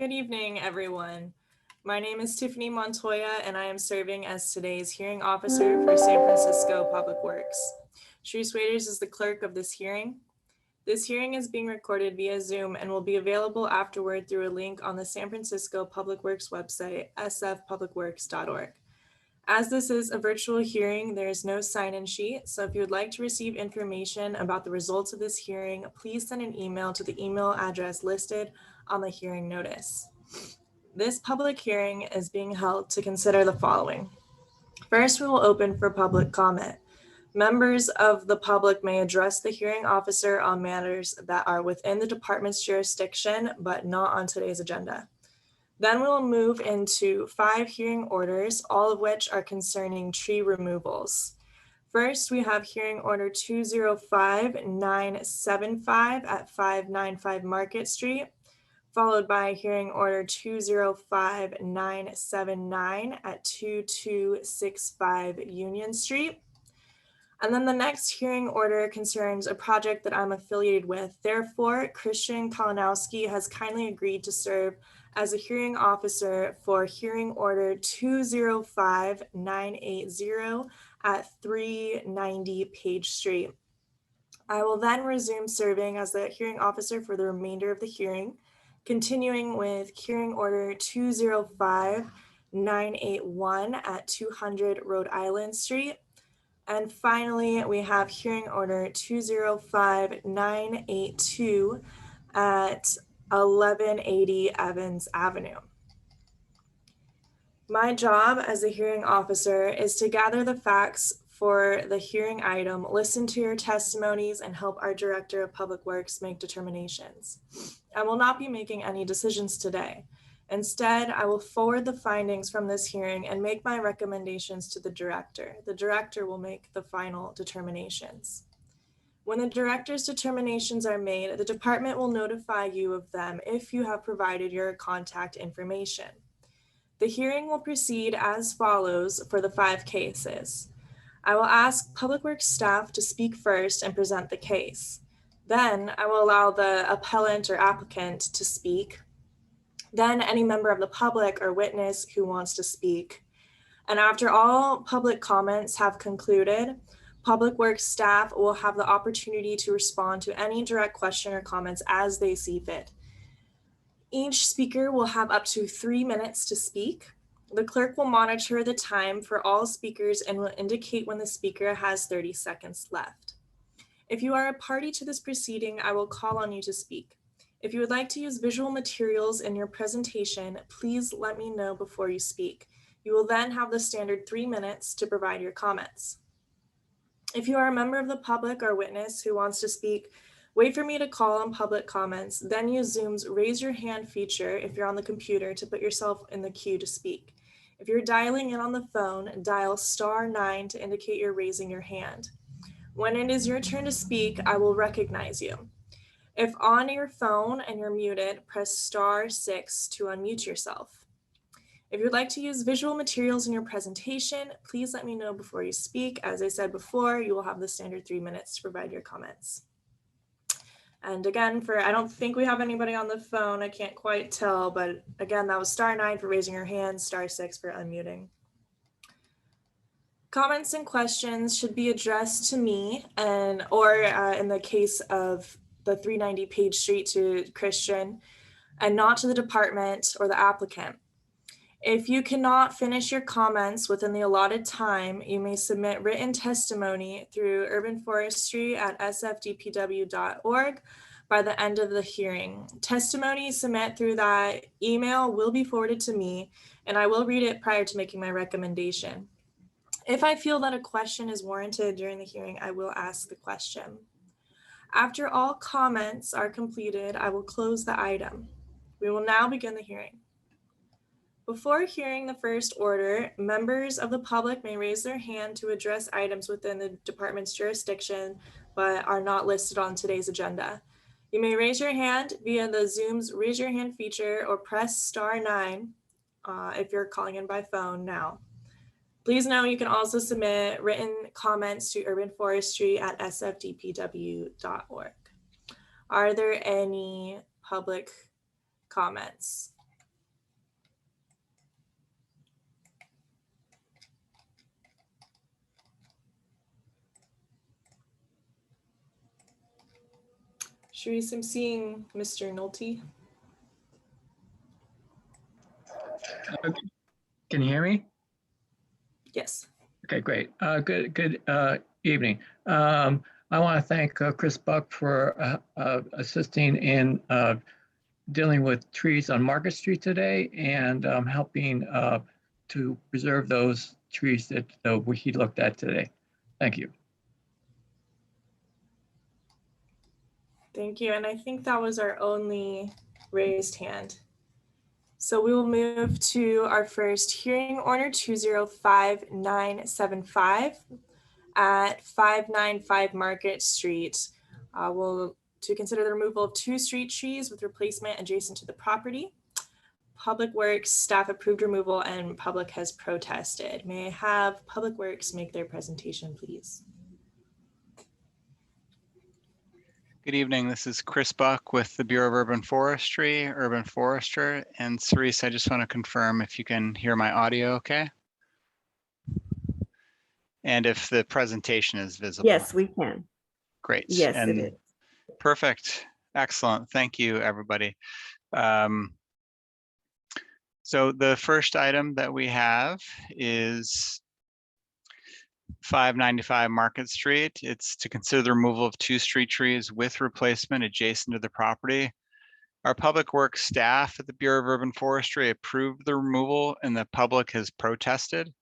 Good evening, everyone. My name is Tiffany Montoya, and I am serving as today's hearing officer for San Francisco Public Works. Shreese Waiters is the clerk of this hearing. This hearing is being recorded via Zoom and will be available afterward through a link on the San Francisco Public Works website, sfpublicworks.org. As this is a virtual hearing, there is no sign-in sheet, so if you would like to receive information about the results of this hearing, please send an email to the email address listed on the hearing notice. This public hearing is being held to consider the following. First, we will open for public comment. Members of the public may address the hearing officer on matters that are within the department's jurisdiction, but not on today's agenda. Then we will move into 5 hearing orders, all of which are concerning tree removals. First, we have hearing order 205975 at 595 Market Street, followed by hearing order 205979 at 2265 Union Street. And then the next hearing order concerns a project that I'm affiliated with. Therefore, Christian Kalinowski has kindly agreed to serve as a hearing officer for hearing order 205980 at 390 Page Street. I will then resume serving as the hearing officer for the remainder of the hearing, continuing with hearing order 205981 at 200 Rhode Island Street. And finally, we have hearing order 205982 at 1180 Evans Avenue. My job as a hearing officer is to gather the facts for the hearing item, listen to your testimonies, and help our Director of Public Works make determinations. I will not be making any decisions today. Instead, I will forward the findings from this hearing and make my recommendations to the director. The director will make the final determinations. When the director's determinations are made, the department will notify you of them if you have provided your contact information. The hearing will proceed as follows for the 5 cases. I will ask Public Works staff to speak first and present the case. Then I will allow the appellant or applicant to speak. Then any member of the public or witness who wants to speak. And after all public comments have concluded, Public Works staff will have the opportunity to respond to any direct question or comments as they see fit. Each speaker will have up to 3 minutes to speak. The clerk will monitor the time for all speakers and will indicate when the speaker has 30 seconds left. If you are a party to this proceeding, I will call on you to speak. If you would like to use visual materials in your presentation, please let me know before you speak. You will then have the standard 3 minutes to provide your comments. If you are a member of the public or witness who wants to speak, wait for me to call on public comments, then use Zoom's raise your hand feature if you're on the computer to put yourself in the queue to speak. If you're dialing in on the phone, dial *9 to indicate you're raising your hand. When it is your turn to speak, I will recognize you. If on your phone and you're muted, press *6 to unmute yourself. If you'd like to use visual materials in your presentation, please let me know before you speak. As I said before, you will have the standard 3 minutes to provide your comments. And again, I don't think we have anybody on the phone. I can't quite tell, but again, that was *9 for raising your hand, *6 for unmuting. Comments and questions should be addressed to me or in the case of the 390 Page Street to Christian, and not to the department or the applicant. If you cannot finish your comments within the allotted time, you may submit written testimony through urban forestry at sfdpw.org by the end of the hearing. Testimony submit through that email will be forwarded to me, and I will read it prior to making my recommendation. If I feel that a question is warranted during the hearing, I will ask the question. After all comments are completed, I will close the item. We will now begin the hearing. Before hearing the first order, members of the public may raise their hand to address items within the department's jurisdiction, but are not listed on today's agenda. You may raise your hand via the Zoom's raise your hand feature or press *9 if you're calling in by phone now. Please know you can also submit written comments to urban forestry at sfdpw.org. Are there any public comments? Sharice, I'm seeing Mr. Nolte. Can you hear me? Yes. Okay, great. Good evening. I want to thank Chris Buck for assisting in dealing with trees on Market Street today and helping to preserve those trees that he looked at today. Thank you. Thank you. And I think that was our only raised hand. So we will move to our first hearing order 205975 at 595 Market Street. To consider the removal of 2 street trees with replacement adjacent to the property. Public Works staff approved removal and public has protested. May I have Public Works make their presentation, please? Good evening. This is Chris Buck with the Bureau of Urban Forestry, Urban Forester. And Cerise, I just want to confirm if you can hear my audio okay? And if the presentation is visible. Yes, we can. Great. Yes, and it is. Perfect. Excellent. Thank you, everybody. So the first item that we have is 595 Market Street. It's to consider the removal of 2 street trees with replacement adjacent to the property. Our public works staff at the Bureau of Urban Forestry approved the removal and the public has protested.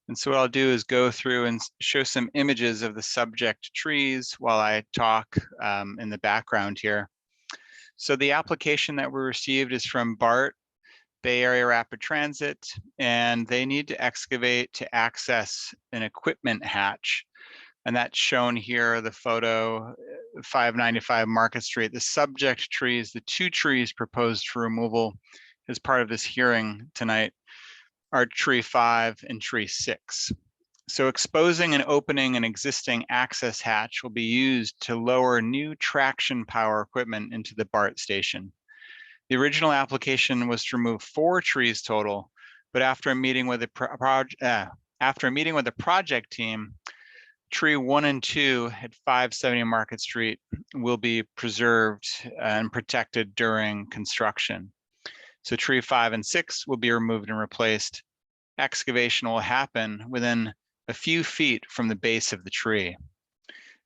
And so what I'll do is go through and show some images of the subject trees while I talk in the background here. So the application that we received is from BART, Bay Area Rapid Transit, and they need to excavate to access an equipment hatch. And that's shown here, the photo, 595 Market Street. The subject trees, the 2 trees proposed for removal as part of this hearing tonight are tree 5 and tree 6. So exposing and opening an existing access hatch will be used to lower new traction power equipment into the BART station. The original application was to remove 4 trees total, but after a meeting with the project team, tree 1 and 2 at 570 Market Street will be preserved and protected during construction. So tree 5 and 6 will be removed and replaced. Excavation will happen within a few feet from the base of the tree.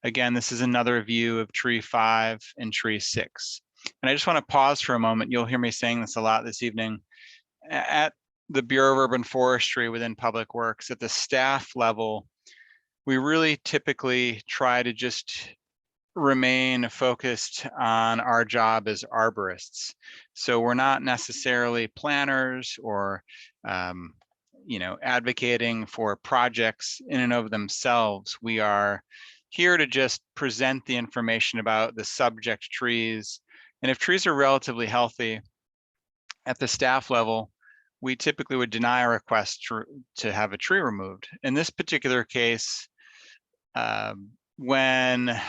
Again, this is another view of tree 5 and tree 6. And I just want to pause for a moment. You'll hear me saying this a lot this evening. At the Bureau of Urban Forestry within Public Works, at the staff level, we really typically try to just remain focused on our job as arborists. So we're not necessarily planners or advocating for projects in and of themselves. We are here to just present the information about the subject trees. And if trees are relatively healthy at the staff level, we typically would deny a request to have a tree removed. In this particular case, when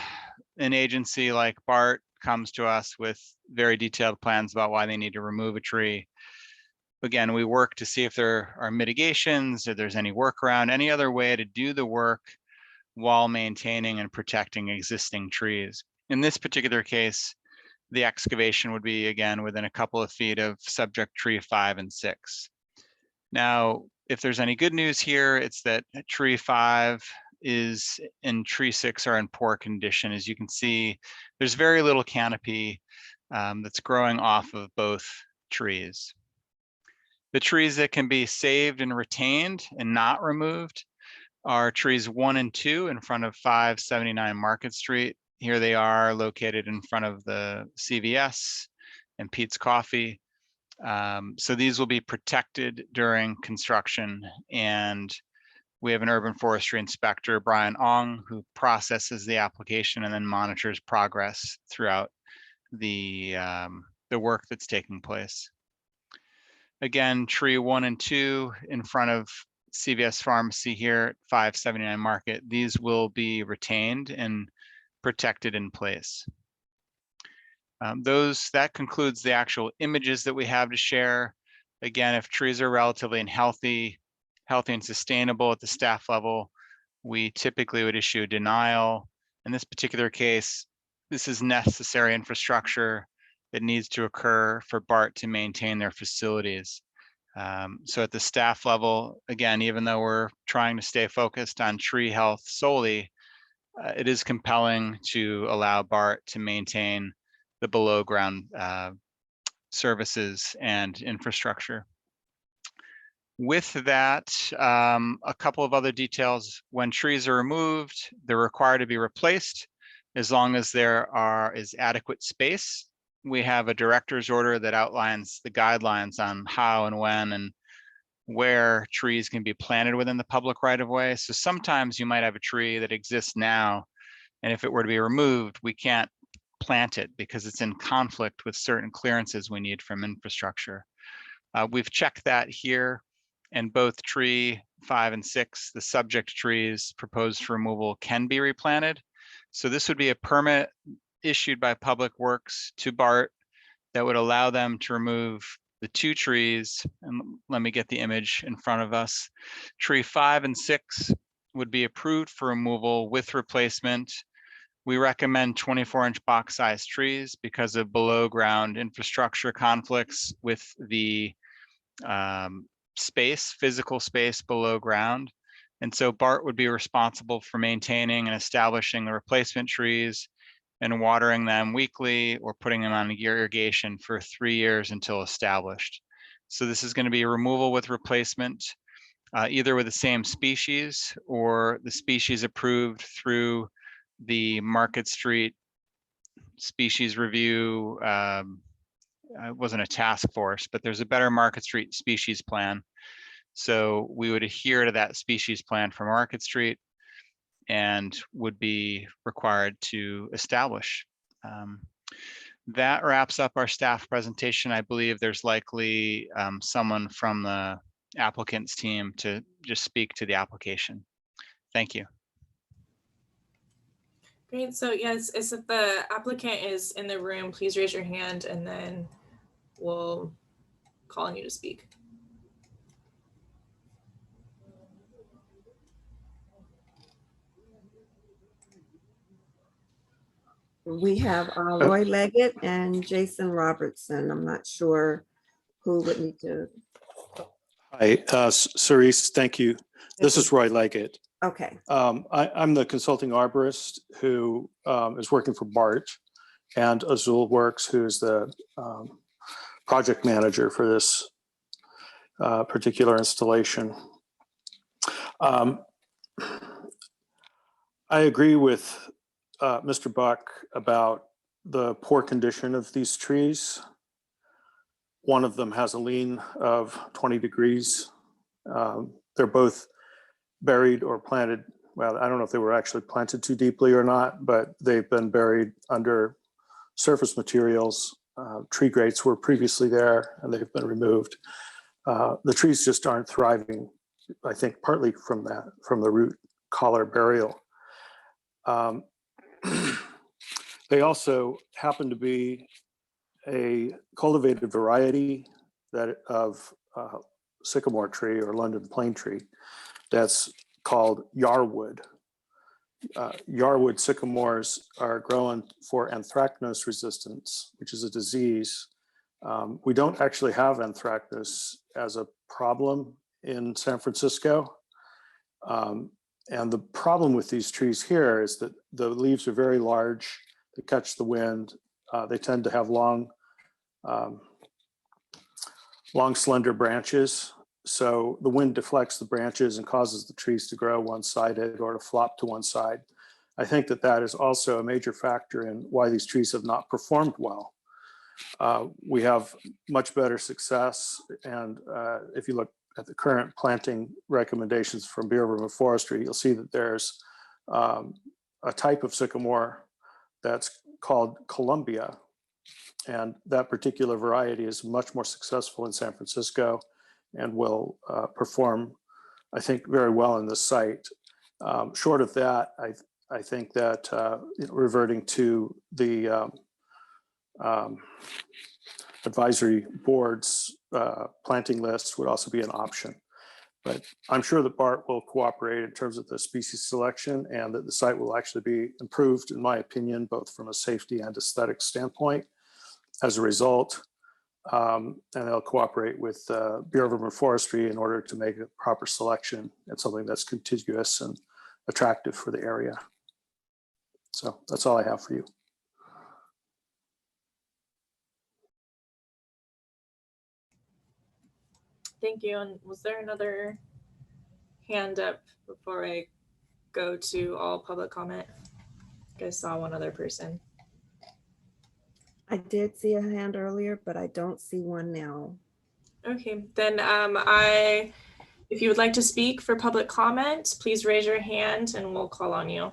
an agency like BART comes to us with very detailed plans about why they need to remove a tree, again, we work to see if there are mitigations, if there's any workaround, any other way to do the work while maintaining and protecting existing trees. In this particular case, the excavation would be, again, within a couple of feet of subject tree 5 and 6. Now, if there's any good news here, it's that tree 5 and tree 6 are in poor condition. As you can see, there's very little canopy that's growing off of both trees. The trees that can be saved and retained and not removed are trees 1 and 2 in front of 579 Market Street. Here they are located in front of the CVS and Pete's Coffee. So these will be protected during construction, and we have an urban forestry inspector, Brian Ong, who processes the application and then monitors progress throughout the work that's taking place. Again, tree 1 and 2 in front of CVS Pharmacy here at 579 Market. These will be retained and protected in place. That concludes the actual images that we have to share. Again, if trees are relatively healthy and sustainable at the staff level, we typically would issue a denial. In this particular case, this is necessary infrastructure that needs to occur for BART to maintain their facilities. So at the staff level, again, even though we're trying to stay focused on tree health solely, it is compelling to allow BART to maintain the below ground services and infrastructure. With that, a couple of other details. When trees are removed, they're required to be replaced as long as there is adequate space. We have a director's order that outlines the guidelines on how and when and where trees can be planted within the public right of way. So sometimes you might have a tree that exists now, and if it were to be removed, we can't plant it because it's in conflict with certain clearances we need from infrastructure. We've checked that here, and both tree 5 and 6, the subject trees proposed for removal, can be replanted. So this would be a permit issued by Public Works to BART that would allow them to remove the 2 trees. And let me get the image in front of us. Tree 5 and 6 would be approved for removal with replacement. We recommend 24-inch box size trees because of below ground infrastructure conflicts with the physical space below ground. And so BART would be responsible for maintaining and establishing the replacement trees and watering them weekly or putting them on irrigation for 3 years until established. So this is going to be removal with replacement, either with the same species or the species approved through the Market Street species review. It wasn't a task force, but there's a Better Market Street species plan. So we would adhere to that species plan for Market Street and would be required to establish. That wraps up our staff presentation. I believe there's likely someone from the applicant's team to just speak to the application. Thank you. Great. So yes, if the applicant is in the room, please raise your hand and then we'll call on you to speak. We have Roy Leggett and Jason Robertson. I'm not sure who would need to. Hi, Cerise, thank you. This is Roy Leggett. Okay. I'm the consulting arborist who is working for BART, and Azul Works, who's the project manager for this particular installation. I agree with Mr. Buck about the poor condition of these trees. One of them has a lean of 20 degrees. They're both buried or planted. Well, I don't know if they were actually planted too deeply or not, but they've been buried under surface materials. Tree grates were previously there and they've been removed. The trees just aren't thriving, I think partly from the root collar burial. They also happen to be a cultivated variety of sycamore tree or London plane tree that's called yarwood. Yarwood sycamores are grown for anthracnose resistance, which is a disease. We don't actually have anthracnose as a problem in San Francisco. And the problem with these trees here is that the leaves are very large, they catch the wind, they tend to have long, slender branches. So the wind deflects the branches and causes the trees to grow one-sided or to flop to one side. I think that is also a major factor in why these trees have not performed well. We have much better success, and if you look at the current planting recommendations from Bureau of Forestry, you'll see that there's a type of sycamore that's called Columbia, and that particular variety is much more successful in San Francisco and will perform, I think, very well in this site. Short of that, I think that reverting to the advisory board's planting list would also be an option. But I'm sure that BART will cooperate in terms of the species selection, and that the site will actually be improved, in my opinion, both from a safety and aesthetic standpoint as a result. And they'll cooperate with Bureau of Urban Forestry in order to make a proper selection and something that's contiguous and attractive for the area. So that's all I have for you. Thank you. And was there another hand up before I go to all public comment? I saw one other person. I did see a hand earlier, but I don't see one now. Okay, then if you would like to speak for public comment, please raise your hand and we'll call on you.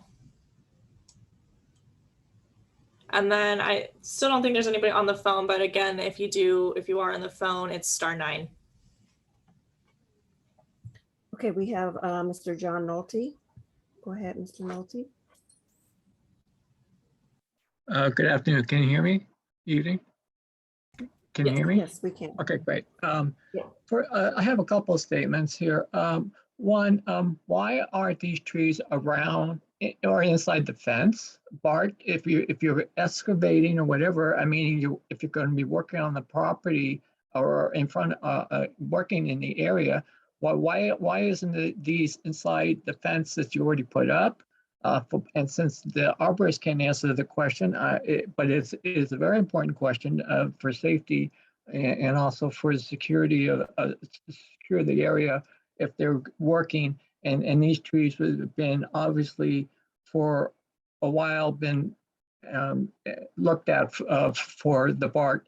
And then I still don't think there's anybody on the phone, but again, if you are on the phone, it's *9. Okay, we have Mr. John Nolte. Go ahead, Mr. Nolte. Good afternoon. Can you hear me? Evening? Can you hear me? Yes, we can. Okay, great. Yeah. I have a couple of statements here. One, why aren't these trees around or inside the fence? Bart, if you're excavating or whatever, I mean, if you're going to be working on the property or in front, working in the area, why isn't these inside the fence that you already put up? And since the arborist can't answer the question, but it's a very important question for safety and also for the security of secure the area if they're working. And these trees would have been obviously for a while been looked at for the BART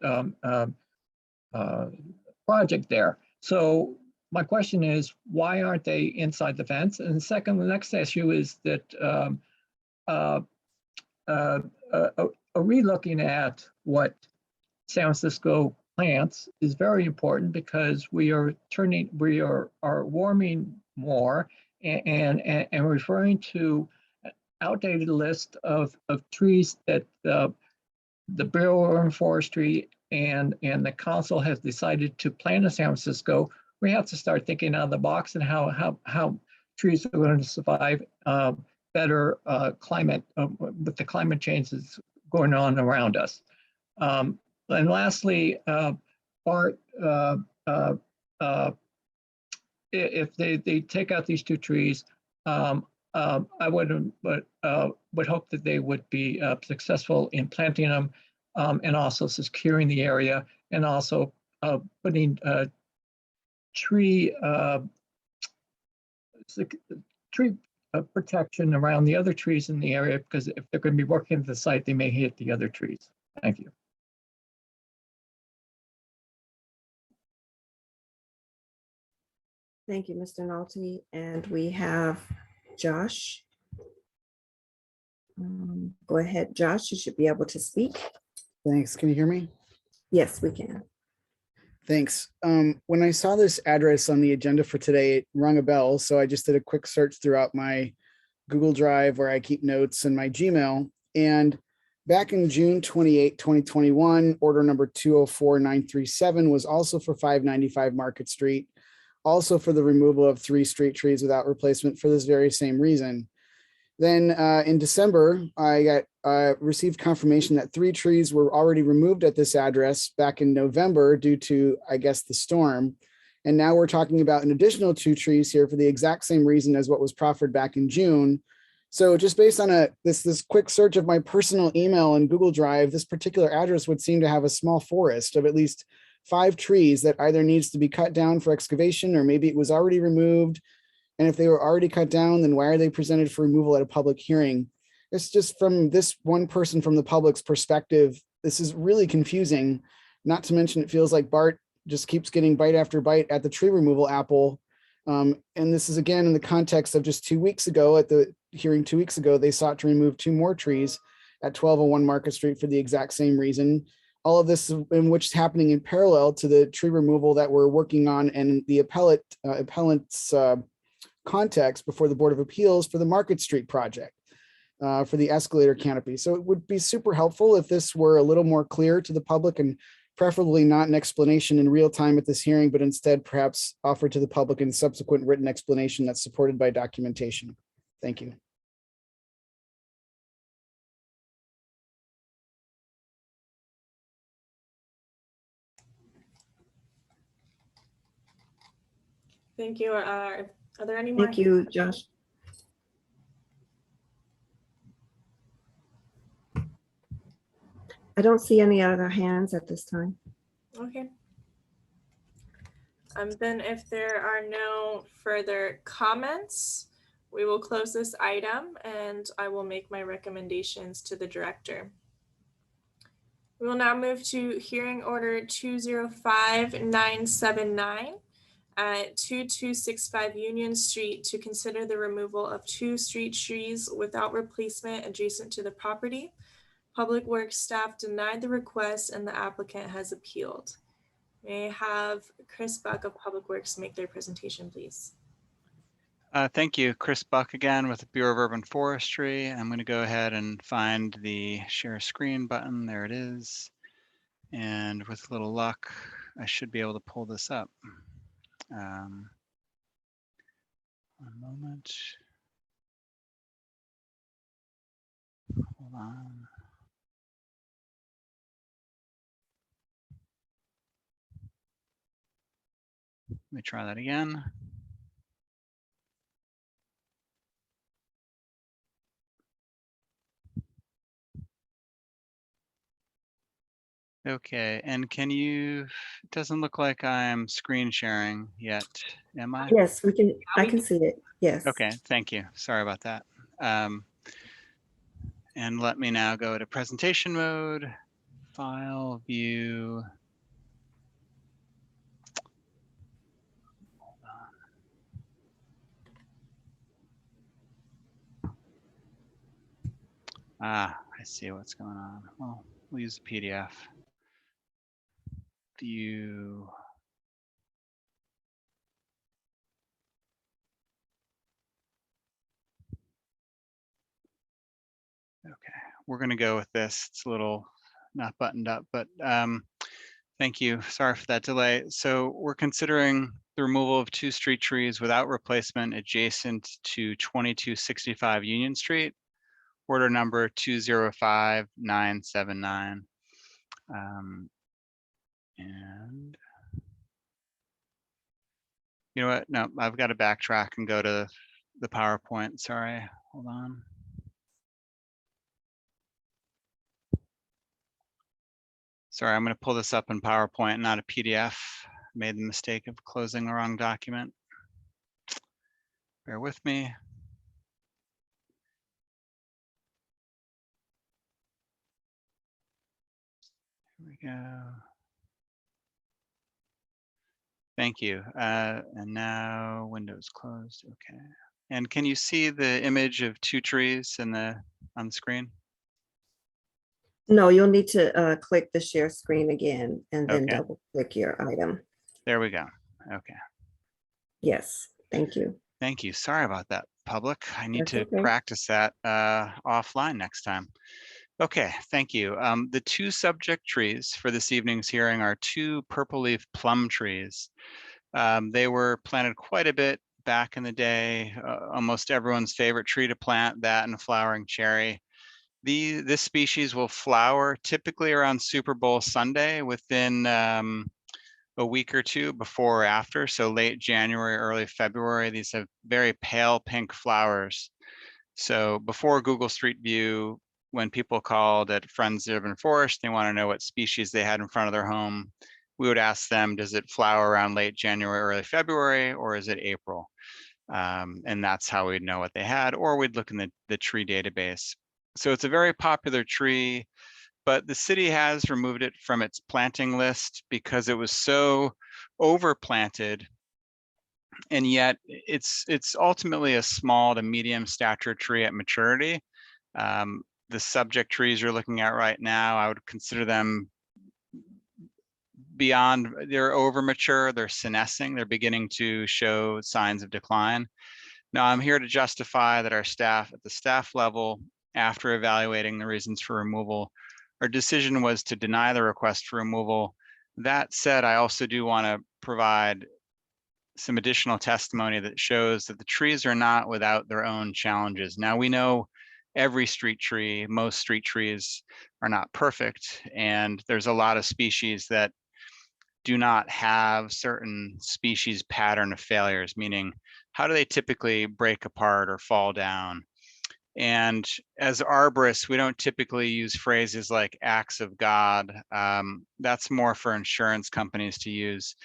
project there. So my question is, why aren't they inside the fence? And second, the next issue is that re-looking at what San Francisco plants is very important because we are warming more and referring to an outdated list of trees that the Bureau of Urban Forestry and the council has decided to plant in San Francisco. We have to start thinking out of the box and how trees are going to survive better climate with the climate change that's going on around us. And lastly, Bart, if they take out these two trees, I would hope that they would be successful in planting them and also securing the area and also putting tree protection around the other trees in the area, because if they're going to be working at the site, they may hit the other trees. Thank you. Thank you, Mr. Nolte. And we have Josh. Go ahead, Josh. You should be able to speak. Thanks. Can you hear me? Yes, we can. Thanks. When I saw this address on the agenda for today, it rung a bell. So I just did a quick search throughout my Google Drive where I keep notes and my Gmail. And back in June 28, 2021, order number 204937 was also for 595 Market Street, also for the removal of 3 street trees without replacement for this very same reason. Then in December, I received confirmation that 3 trees were already removed at this address back in November due to, I guess, the storm. And now we're talking about an additional 2 trees here for the exact same reason as what was proffered back in June. So just based on this quick search of my personal email and Google Drive, this particular address would seem to have a small forest of at least 5 trees that either needs to be cut down for excavation or maybe it was already removed. And if they were already cut down, then why are they presented for removal at a public hearing? It's just from this one person from the public's perspective, this is really confusing. Not to mention, it feels like Bart just keeps getting bite after bite at the tree removal apple. And this is again in the context of just 2 weeks ago at the hearing 2 weeks ago, they sought to remove 2 more trees at 1201 Market Street for the exact same reason. All of this in which is happening in parallel to the tree removal that we're working on and the appellant's context before the Board of Appeals for the Market Street project for the escalator canopy. So it would be super helpful if this were a little more clear to the public and preferably not an explanation in real time at this hearing, but instead perhaps offered to the public in subsequent written explanation that's supported by documentation. Thank you. Thank you. Are there any more? Thank you, Josh. I don't see any other hands at this time. Okay. Then if there are no further comments, we will close this item and I will make my recommendations to the director. We will now move to hearing order 205979 at 2265 Union Street to consider the removal of 2 street trees without replacement adjacent to the property. Public Works staff denied the request and the applicant has appealed. May I have Chris Buck of Public Works make their presentation, please? Thank you, Chris Buck again with the Bureau of Urban Forestry. I'm going to go ahead and find the share screen button. There it is. And with a little luck, I should be able to pull this up. One moment. Hold on. Let me try that again. Okay, and can you, it doesn't look like I'm screen sharing yet, am I? Yes, we can. I can see it. Yes. Okay, thank you. Sorry about that. And let me now go to presentation mode, file, view. Hold on. Ah, I see what's going on. Well, we'll use the PDF. View. Okay, we're going to go with this. It's a little not buttoned up, but thank you. Sorry for that delay. So we're considering the removal of 2 street trees without replacement adjacent to 2265 Union Street, order number 205979. And you know what? No, I've got to backtrack and go to the PowerPoint. Sorry, hold on. Sorry, I'm going to pull this up in PowerPoint, not a PDF. Made the mistake of closing the wrong document. Bear with me. Here we go. Thank you. And now Windows closed. Okay. And can you see the image of 2 trees on the screen? No, you'll need to click the share screen again and then Okay. double click your item. There we go. Okay. Yes, thank you. Thank you. Sorry about that, public. I need That's to okay. practice that offline next time. Okay, thank you. The 2 subject trees for this evening's hearing are 2 purple leaf plum trees. They were planted quite a bit back in the day. Almost everyone's favorite tree to plant, that and flowering cherry. This species will flower typically around Super Bowl Sunday, within a week or 2 before or after. So late January, early February. These have very pale pink flowers. So before Google Street View, when people called at Friends of Urban Forest, they want to know what species they had in front of their home. We would ask them, does it flower around late January, early February, or is it April? And that's how we'd know what they had, or we'd look in the tree database. So it's a very popular tree, but the city has removed it from its planting list because it was so overplanted. And yet it's ultimately a small to medium stature tree at maturity. The subject trees you're looking at right now, I would consider them beyond, they're over mature, they're senescing, they're beginning to show signs of decline. Now I'm here to justify that our staff at the staff level, after evaluating the reasons for removal, our decision was to deny the request for removal That said, I also do want to provide some additional testimony that shows that the trees are not without their own challenges. Now, we know every street tree, most street trees are not perfect, and there's a lot of species that do not have certain species pattern of failures, meaning how do they typically break apart or fall down? And as arborists, we don't typically use phrases like acts of God. That's more for insurance companies to use.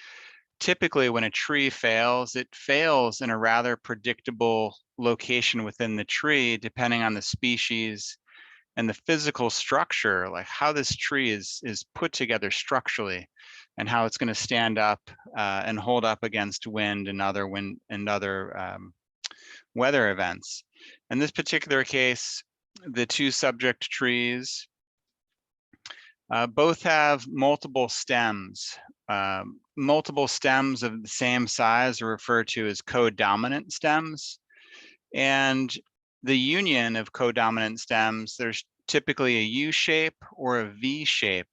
Typically, when a tree fails, it fails in a rather predictable location within the tree, depending on the species and the physical structure, like how this tree is put together structurally, and how it's going to stand up and hold up against wind and other weather events. In this particular case, the two subject trees both have multiple stems. Multiple stems of the same size are referred to as codominant stems. And the union of codominant stems, there's typically a U shape or a V shape.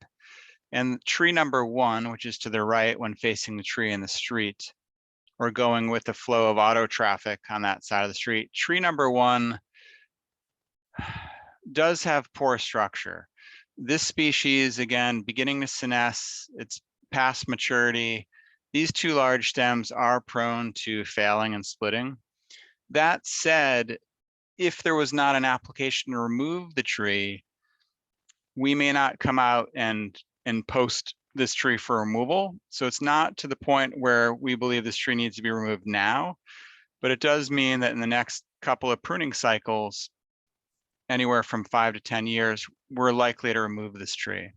And tree number 1, which is to the right when facing the tree in the street, or going with the flow of auto traffic on that side of the street, tree number 1 does have poor structure. This species, again, beginning to senesce, it's past maturity. These two large stems are prone to failing and splitting. That said, if there was not an application to remove the tree, we may not come out and post this tree for removal. So it's not to the point where we believe this tree needs to be removed now, but it does mean that in the next couple of pruning cycles, anywhere from 5 to 10 years, we're likely to remove this tree.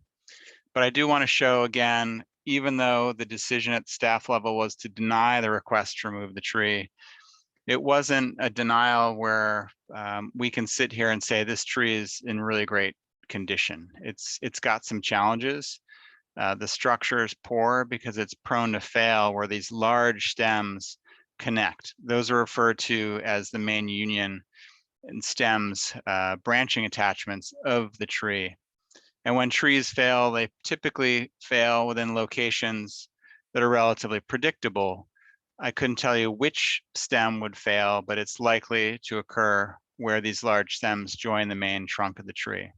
But I do want to show again, even though the decision at staff level was to deny the request to remove the tree, it wasn't a denial where we can sit here and say this tree is in really great condition. It's got some challenges. The structure is poor because it's prone to fail where these large stems connect. Those are referred to as the main union and stems, branching attachments of the tree. And when trees fail, they typically fail within locations that are relatively predictable. I couldn't tell you which stem would fail, but it's likely to occur where these large stems join the main trunk of the tree.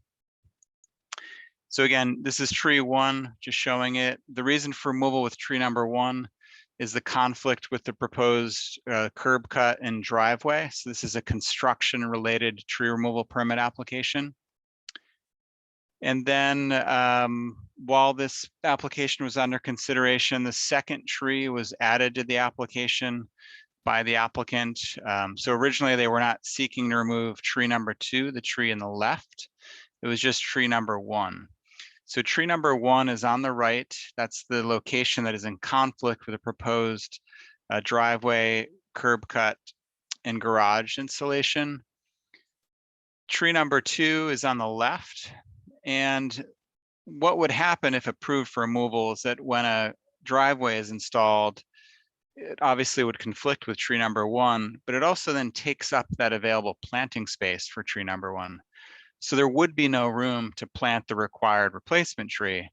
So again, this is tree 1, just showing it. The reason for removal with tree number 1 is the conflict with the proposed curb cut and driveway. So this is a construction related tree removal permit application. And then while this application was under consideration, the second tree was added to the application by the applicant. So originally they were not seeking to remove tree number 2, the tree in the left. It was just tree number 1. So tree number 1 is on the right. That's the location that is in conflict with the proposed driveway, curb cut, and garage installation. Tree number 2 is on the left. And what would happen if approved for removal is that when a driveway is installed, it obviously would conflict with tree number 1, but it also then takes up that available planting space for tree number 1. So there would be no room to plant the required replacement tree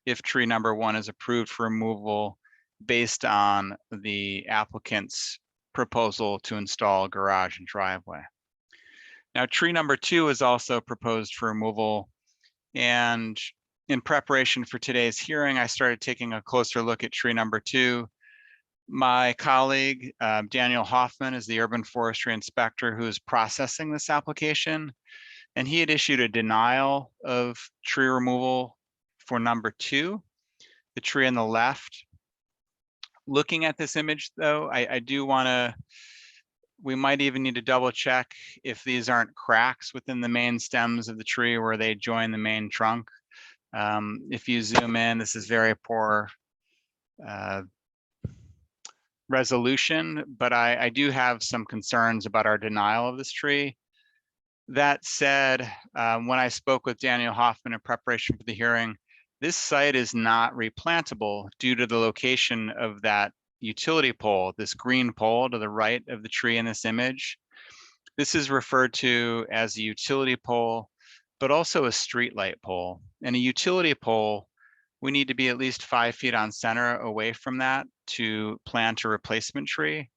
if tree number 1 is approved for removal based on the applicant's proposal to install garage and driveway. Now, tree number 2 is also proposed for removal. And in preparation for today's hearing, I started taking a closer look at tree number 2. My colleague, Daniel Hoffman, is the urban forestry inspector who is processing this application. And he had issued a denial of tree removal for number 2, the tree on the left. Looking at this image, though, I do want to, we might even need to double check if these aren't cracks within the main stems of the tree where they join the main trunk. If you zoom in, this is very poor resolution, but I do have some concerns about our denial of this tree. That said, when I spoke with Daniel Hoffman in preparation for the hearing, this site is not replantable due to the location of that utility pole, this green pole to the right of the tree in this image. This is referred to as a utility pole, but also a streetlight pole. And a utility pole we need to be at least 5 feet on center away from that to plant a replacement tree.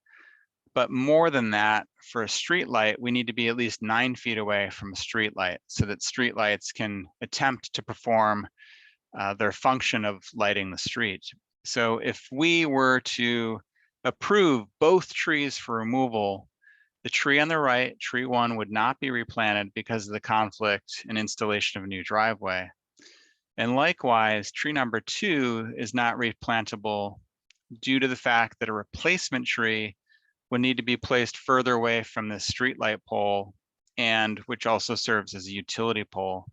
But more than that, for a street light, we need to be at least 9 feet away from a street light so that street lights can attempt to perform their function of lighting the street. So if we were to approve both trees for removal, the tree on the right, tree 1, would not be replanted because of the conflict and installation of a new driveway. And likewise, tree number 2 is not replantable due to the fact that a replacement tree would need to be placed further away from the streetlight pole, and which also serves as a utility pole.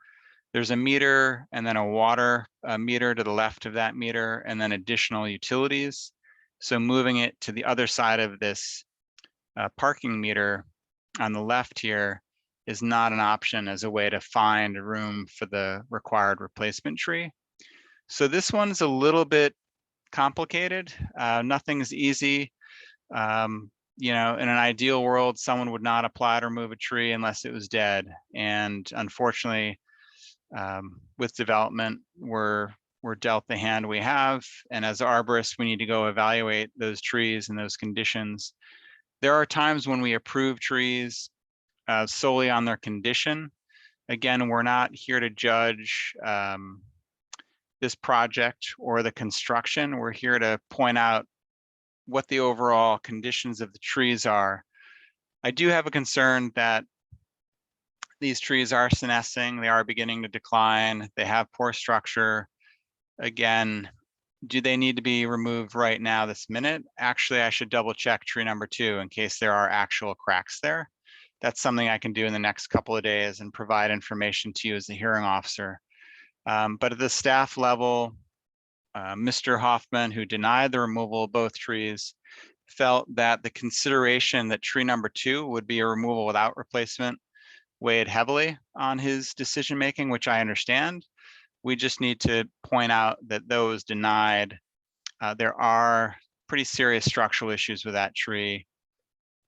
There's a meter and then a water meter to the left of that meter, and then additional utilities. So moving it to the other side of this parking meter on the left here is not an option as a way to find room for the required replacement tree. So this one's a little bit complicated. Nothing's easy. You know, in an ideal world, someone would not apply to remove a tree unless it was dead. And unfortunately, with development, we're dealt the hand we have. And as arborists, we need to go evaluate those trees and those conditions. There are times when we approve trees solely on their condition. Again, we're not here to judge this project or the construction. We're here to point out what the overall conditions of the trees are. I do have a concern that these trees are senescing, they are beginning to decline, they have poor structure. Again, do they need to be removed right now this minute? Actually, I should double check tree number 2 in case there are actual cracks there. That's something I can do in the next couple of days and provide information to you as the hearing officer. But at the staff level, Mr. Hoffman, who denied the removal of both trees, felt that the consideration that tree number 2 would be a removal without replacement weighed heavily on his decision-making, which I understand. We just need to point out that those denied, there are pretty serious structural issues with that tree.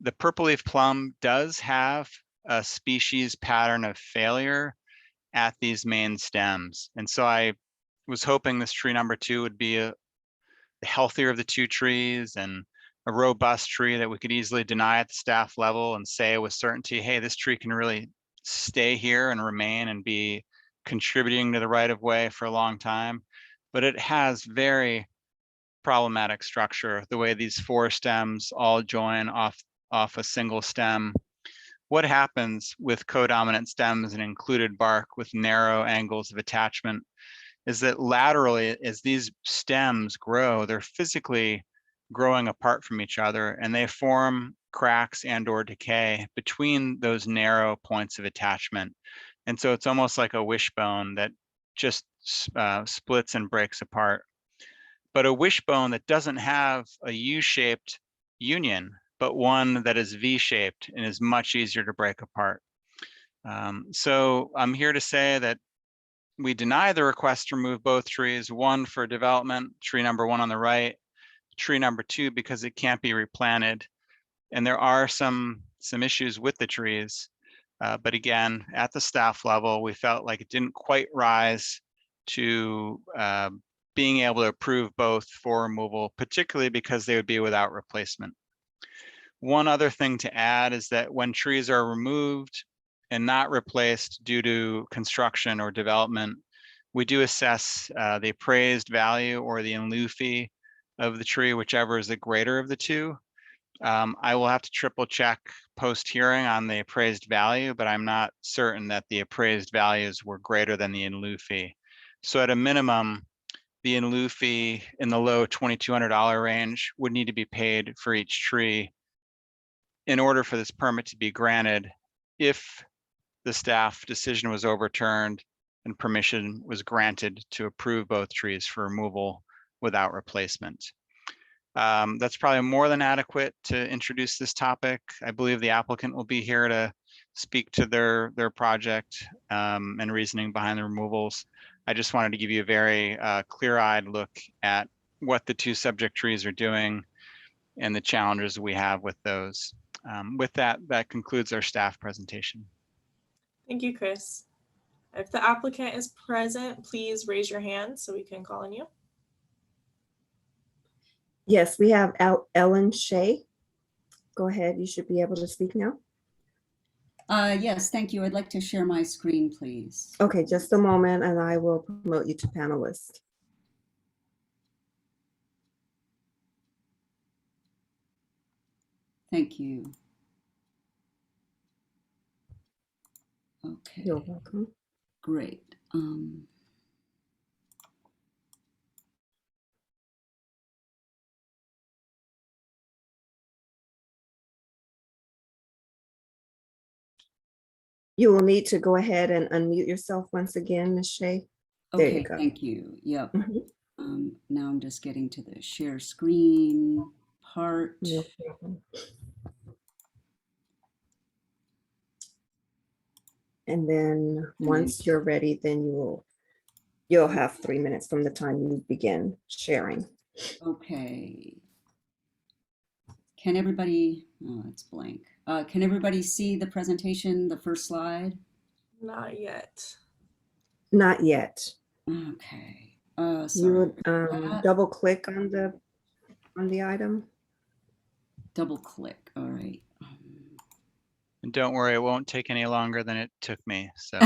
The purple leaf plum does have a species pattern of failure at these main stems. And so I was hoping this tree number 2 would be the healthier of the 2 trees and a robust tree that we could easily deny at the staff level and say with certainty, hey, this tree can really stay here and remain and be contributing to the right of way for a long time. But it has very problematic structure, the way these 4 stems all join off a single stem. What happens with codominant stems and included bark with narrow angles of attachment is that laterally, as these stems grow, they're physically growing apart from each other, and they form cracks and/or decay between those narrow points of attachment. And so it's almost like a wishbone that just splits and breaks apart. But a wishbone that doesn't have a U-shaped union, but one that is V-shaped and is much easier to break apart. So I'm here to say that we deny the request to remove both trees, one for development, tree number 1 on the right, tree number 2 because it can't be replanted. And there are some issues with the trees. But again, at the staff level, we felt like it didn't quite rise to being able to approve both for removal, particularly because they would be without replacement. One other thing to add is that when trees are removed and not replaced due to construction or development, we do assess the appraised value or the in lieu fee of the tree, whichever is the greater of the 2. I will have to triple check post-hearing on the appraised value, but I'm not certain that the appraised values were greater than the in lieu fee. So at a minimum, the in lieu fee in the low $2,200 range would need to be paid for each tree in order for this permit to be granted if the staff decision was overturned and permission was granted to approve both trees for removal without replacement. That's probably more than adequate to introduce this topic. I believe the applicant will be here to speak to their project and reasoning behind the removals. I just wanted to give you a very clear-eyed look at what the 2 subject trees are doing and the challenges we have with those. With that, that concludes our staff presentation. Thank you, Chris. If the applicant is present, please raise your hand so we can call on you. Yes, we have Ellen Shea. Go ahead, you should be able to speak now. Yes, thank you. I'd like to share my screen, please. Okay, just a moment and I will promote you to panelist. Thank you. Okay, You're welcome. great. You will need to go ahead and unmute yourself once again, Ms. Shea. There you Okay, go. thank you. Yep. Mhm. Now I'm just getting to the share screen part. No problem. And then once you're ready, then you'll have 3 minutes from the time you begin sharing. Okay. Can everybody, oh, it's blank. Can everybody see the presentation, the first slide? Not yet. Not yet. Okay. You Sorry. would that. double click on the item. Double click. All right. And don't worry, it won't take any longer than it took me. So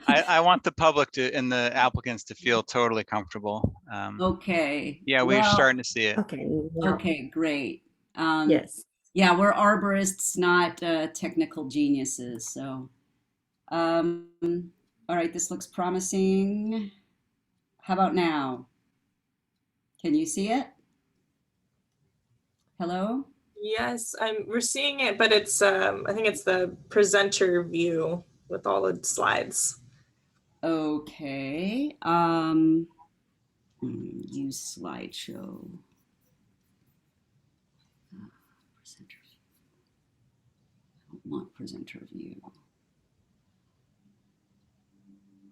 I want the public to and the applicants to feel totally comfortable. Okay. Yeah, we're Well, starting to see it. Okay. now- Okay, great. Yes. Yeah, we're arborists, not technical geniuses. So, all right, this looks promising. How about now? Can you see it? Hello? Yes, we're seeing it, but it's I think it's the presenter view with all the slides. Okay. Use slideshow. Presenter view. I don't want presenter view.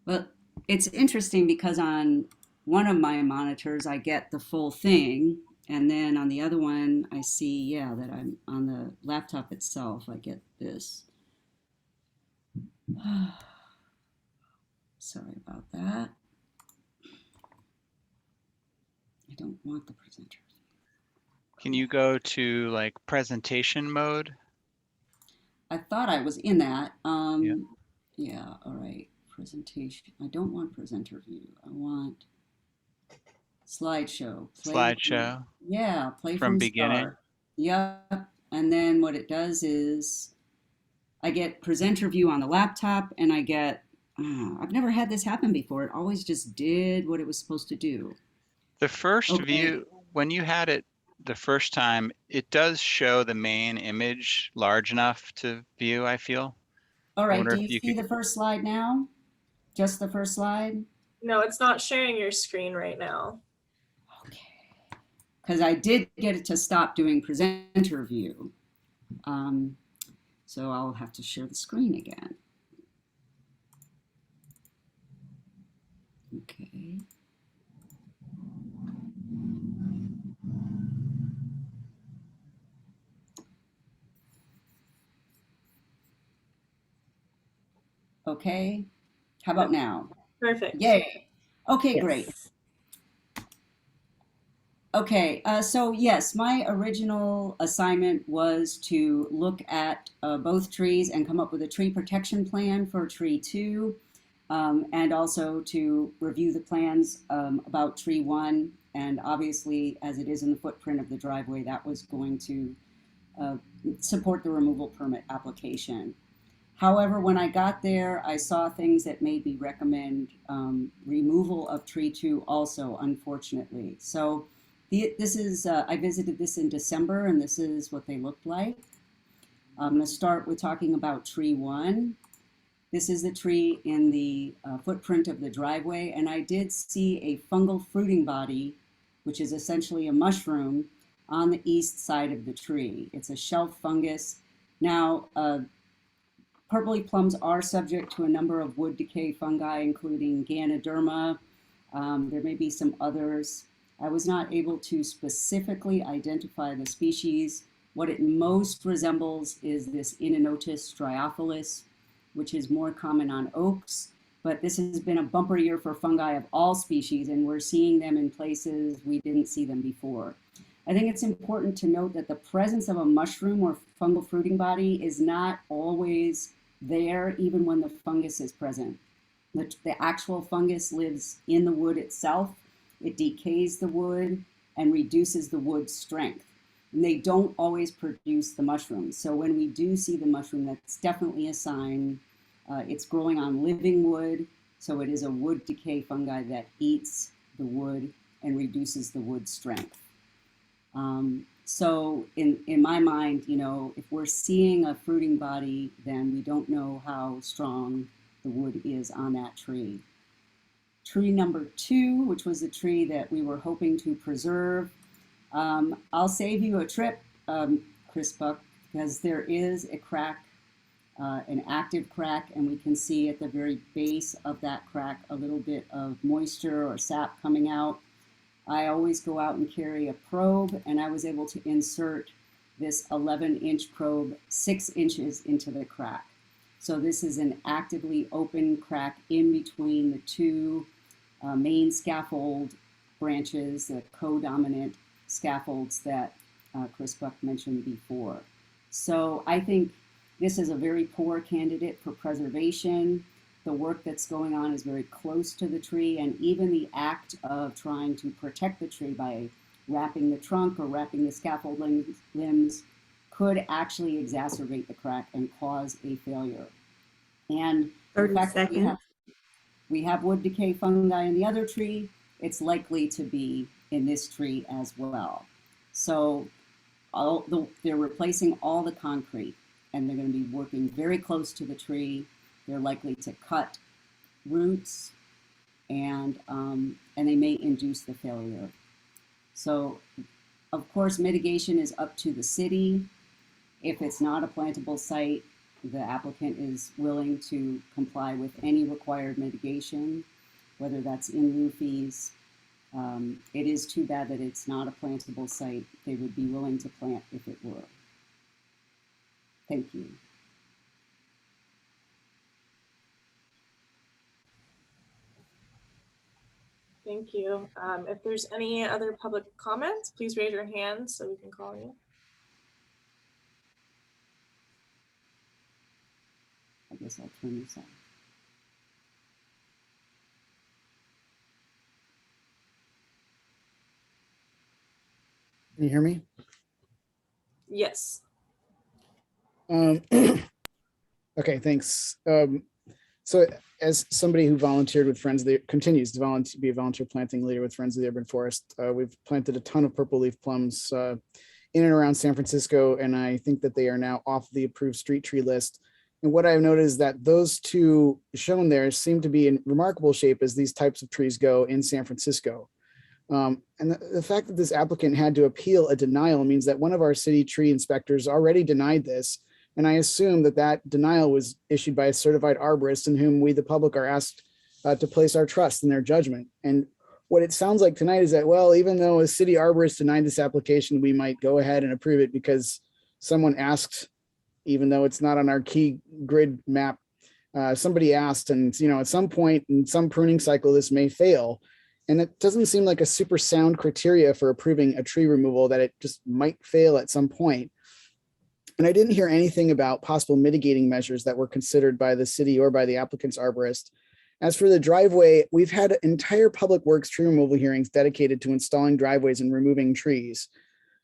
Well, it's interesting because on one of my monitors, I get the full thing. And then on the other one, I see, yeah, that I'm on the laptop itself, I get this. Sorry about that. I don't want the presenter. Can you go to like presentation mode? I thought I was in that. Yeah. Yeah, all right. Presentation. I don't want presenter view. I want slideshow. Slideshow Yeah, play from from beginning. start. Yep. And then what it does is I get presenter view on the laptop and I get, I've never had this happen before. It always just did what it was supposed to do. The first Okay. view, when you had it the first time, it does show the main image large enough to view, I feel. All right, wonder do if you you see could- the first slide now? Just the first slide? No, it's not sharing your screen right now. Okay. Because I did get it to stop doing presenter view. So I'll have to share the screen again. Okay. Okay. How about now? Perfect. Yay. Okay, great. Yes. Okay, so yes, my original assignment was to look at both trees and come up with a tree protection plan for tree 2, and also to review the plans about tree 1. And obviously, as it is in the footprint of the driveway, that was going to support the removal permit application. However, when I got there, I saw things that made me recommend removal of tree 2 also, unfortunately. So this is, I visited this in December, and this is what they looked like. I'm going to start with talking about tree 1. This is the tree in the footprint of the driveway, and I did see a fungal fruiting body, which is essentially a mushroom, on the east side of the tree. It's a shelf fungus. Now, purpley plums are subject to a number of wood decay fungi, including Ganoderma. There may be some others. I was not able to specifically identify the species. What it most resembles is this Inonotus stryophilus, which is more common on oaks. But this has been a bumper year for fungi of all species, and we're seeing them in places we didn't see them before. I think it's important to note that the presence of a mushroom or fungal fruiting body is not always there, even when the fungus is present. The actual fungus lives in the wood itself. It decays the wood and reduces the wood's strength. And they don't always produce the mushrooms. So when we do see the mushroom, that's definitely a sign. It's growing on living wood. So it is a wood decay fungi that eats the wood and reduces the wood strength. So in my mind, you know, if we're seeing a fruiting body, then we don't know how strong the wood is on that tree. Tree number 2, which was a tree that we were hoping to preserve. I'll save you a trip, Chris Buck, because there is a crack, an active crack, and we can see at the very base of that crack a little bit of moisture or sap coming out. I always go out and carry a probe, and I was able to insert this 11-inch probe 6 inches into the crack. So this is an actively open crack in between the two main scaffold branches, the co-dominant scaffolds that Chris Buck mentioned before. So I think this is a very poor candidate for preservation. The work that's going on is very close to the tree, and even the act of trying to protect the tree by wrapping the trunk or wrapping the scaffold limbs could actually exacerbate the crack and cause a failure. And the fact that we have wood decay fungi in the other tree, it's likely to be in this tree as well. So they're replacing all the concrete, and they're going to be working very close to the tree. They're likely to cut roots, and they may induce the failure. So, of course, mitigation is up to the city. If it's not a plantable site, the applicant is willing to comply with any required mitigation, whether that's in lieu fees. It is too bad that it's not a plantable site. They would be willing to plant if it were. Thank you. Thank you. If there's any other public comments, please raise your hand so we can call you. I guess I'll turn this on. Can you hear me? Yes. Okay, thanks. So as somebody who volunteered with Friends of the, continues to be a volunteer planting leader with Friends of the Urban Forest, we've planted a ton of purple leaf plums in and around San Francisco, and I think that they are now off the approved street tree list. And what I've noticed is that those two shown there seem to be in remarkable shape as these types of trees go in San Francisco. And the fact that this applicant had to appeal a denial means that one of our city tree inspectors already denied this. And I assume that that denial was issued by a certified arborist in whom we, the public, are asked to place our trust in their judgment. And what it sounds like tonight is that, well, even though a city arborist denied this application, we might go ahead and approve it because someone asked, even though it's not on our key grid map, somebody asked, and at some point in some pruning cycle, this may fail. And it doesn't seem like a super sound criteria for approving a tree removal, that it just might fail at some point. And I didn't hear anything about possible mitigating measures that were considered by the city or by the applicant's arborist. As for the driveway, we've had entire public works tree removal hearings dedicated to installing driveways and removing trees.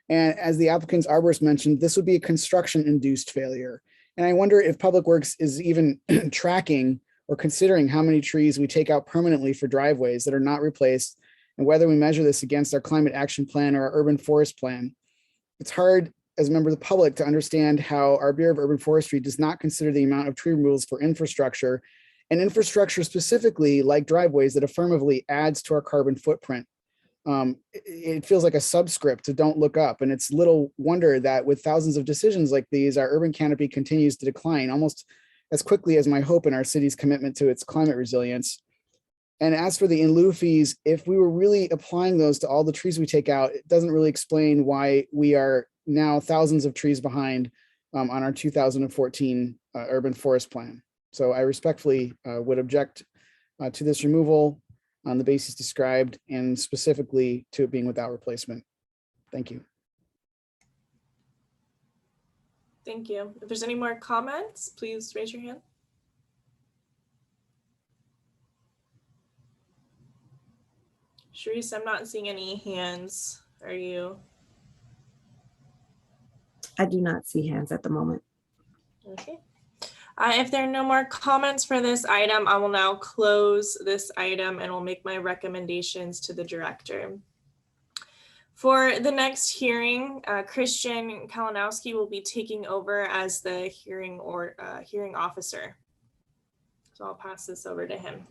And as the applicant's arborist mentioned, this would be a construction-induced failure. And I wonder if public works is even tracking or considering how many trees we take out permanently for driveways that are not replaced, and whether we measure this against our climate action plan or our urban forest plan. It's hard as a member of the public to understand how our Bureau of Urban Forestry does not consider the amount of tree removals for infrastructure, and infrastructure specifically like driveways that affirmatively adds to our carbon footprint. It feels like a subscript to don't look up, and it's little wonder that with thousands of decisions like these, our urban canopy continues to decline almost as quickly as my hope in our city's commitment to its climate resilience. And as for the in lieu fees, if we were really applying those to all the trees we take out, it doesn't really explain why we are now thousands of trees behind on our 2014 urban forest plan. So I respectfully would object to this removal on the basis described and specifically to it being without replacement. Thank you. Thank you. If there's any more comments, please raise your hand. Sharice, I'm not seeing any hands. Are you? I do not see hands at the moment. Okay. If there are no more comments for this item, I will now close this item and will make my recommendations to the director. For the next hearing, Christian Kalinowski will be taking over as the hearing officer. So I'll pass this over to him.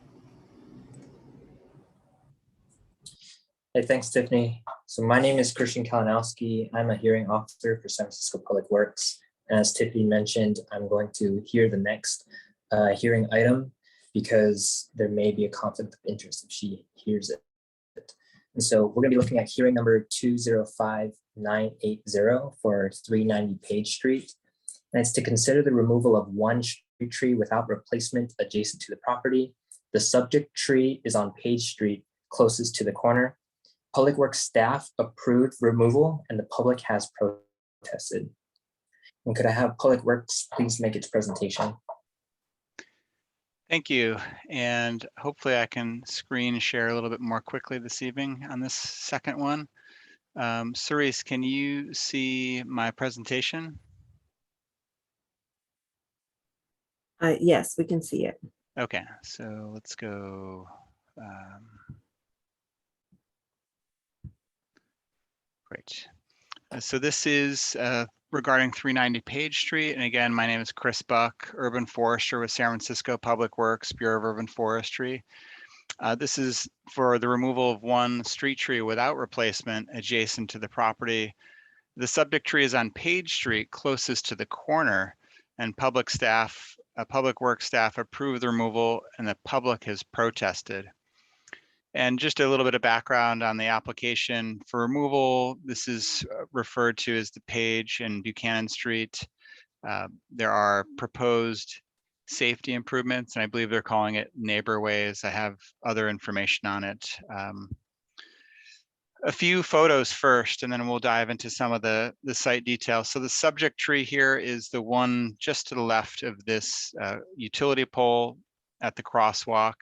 Hey, thanks, Tiffany. So my name is Christian Kalinowski. I'm a hearing officer for San Francisco Public Works. And as Tiffany mentioned, I'm going to hear the next hearing item because there may be a conflict of interest if she hears it. And so we're going to be looking at hearing number 205980 for 390 Page Street. And it's to consider the removal of one street tree without replacement adjacent to the property. The subject tree is on Page Street, closest to the corner. Public Works staff approved removal and the public has protested. And could I have Public Works please make its presentation? Thank you. And hopefully I can screen share a little bit more quickly this evening on this second one. Cerise, can you see my presentation? Yes, we can see it. Okay, so let's go. Great. So this is regarding 390 Page Street. And again, my name is Chris Buck, urban forester with San Francisco Public Works, Bureau of Urban Forestry. This is for the removal of one street tree without replacement adjacent to the property. The subject tree is on Page Street, closest to the corner, and Public Works staff approved the removal and the public has protested. And just a little bit of background on the application for removal. This is referred to as the Page and Buchanan Street. There are proposed safety improvements, and I believe they're calling it neighborways. I have other information on it. A few photos first, and then we'll dive into some of the site details. So the subject tree here is the one just to the left of this utility pole at the crosswalk.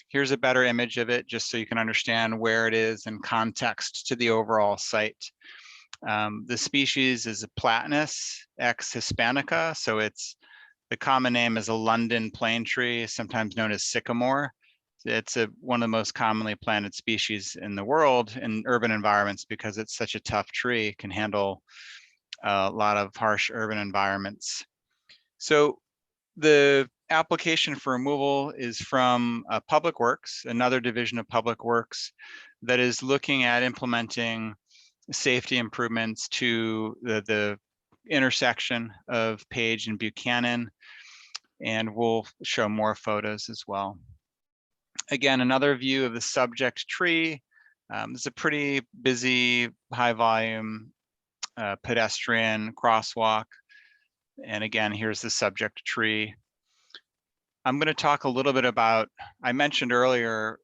Here's a better image of it, just so you can understand where it is in context to the overall site. The species is a Platanus X hispanica, so it's the common name is a London plane tree, sometimes known as sycamore. It's one of the most commonly planted species in the world in urban environments because it's such a tough tree, can handle a lot of harsh urban environments. So the application for removal is from Public Works, another division of Public Works that is looking at implementing safety improvements to the intersection of Page and Buchanan, and we'll show more photos as well. Again, another view of the subject tree. It's a pretty busy, high volume pedestrian crosswalk. And again, here's the subject tree. I'm going to talk a little bit about, I mentioned earlier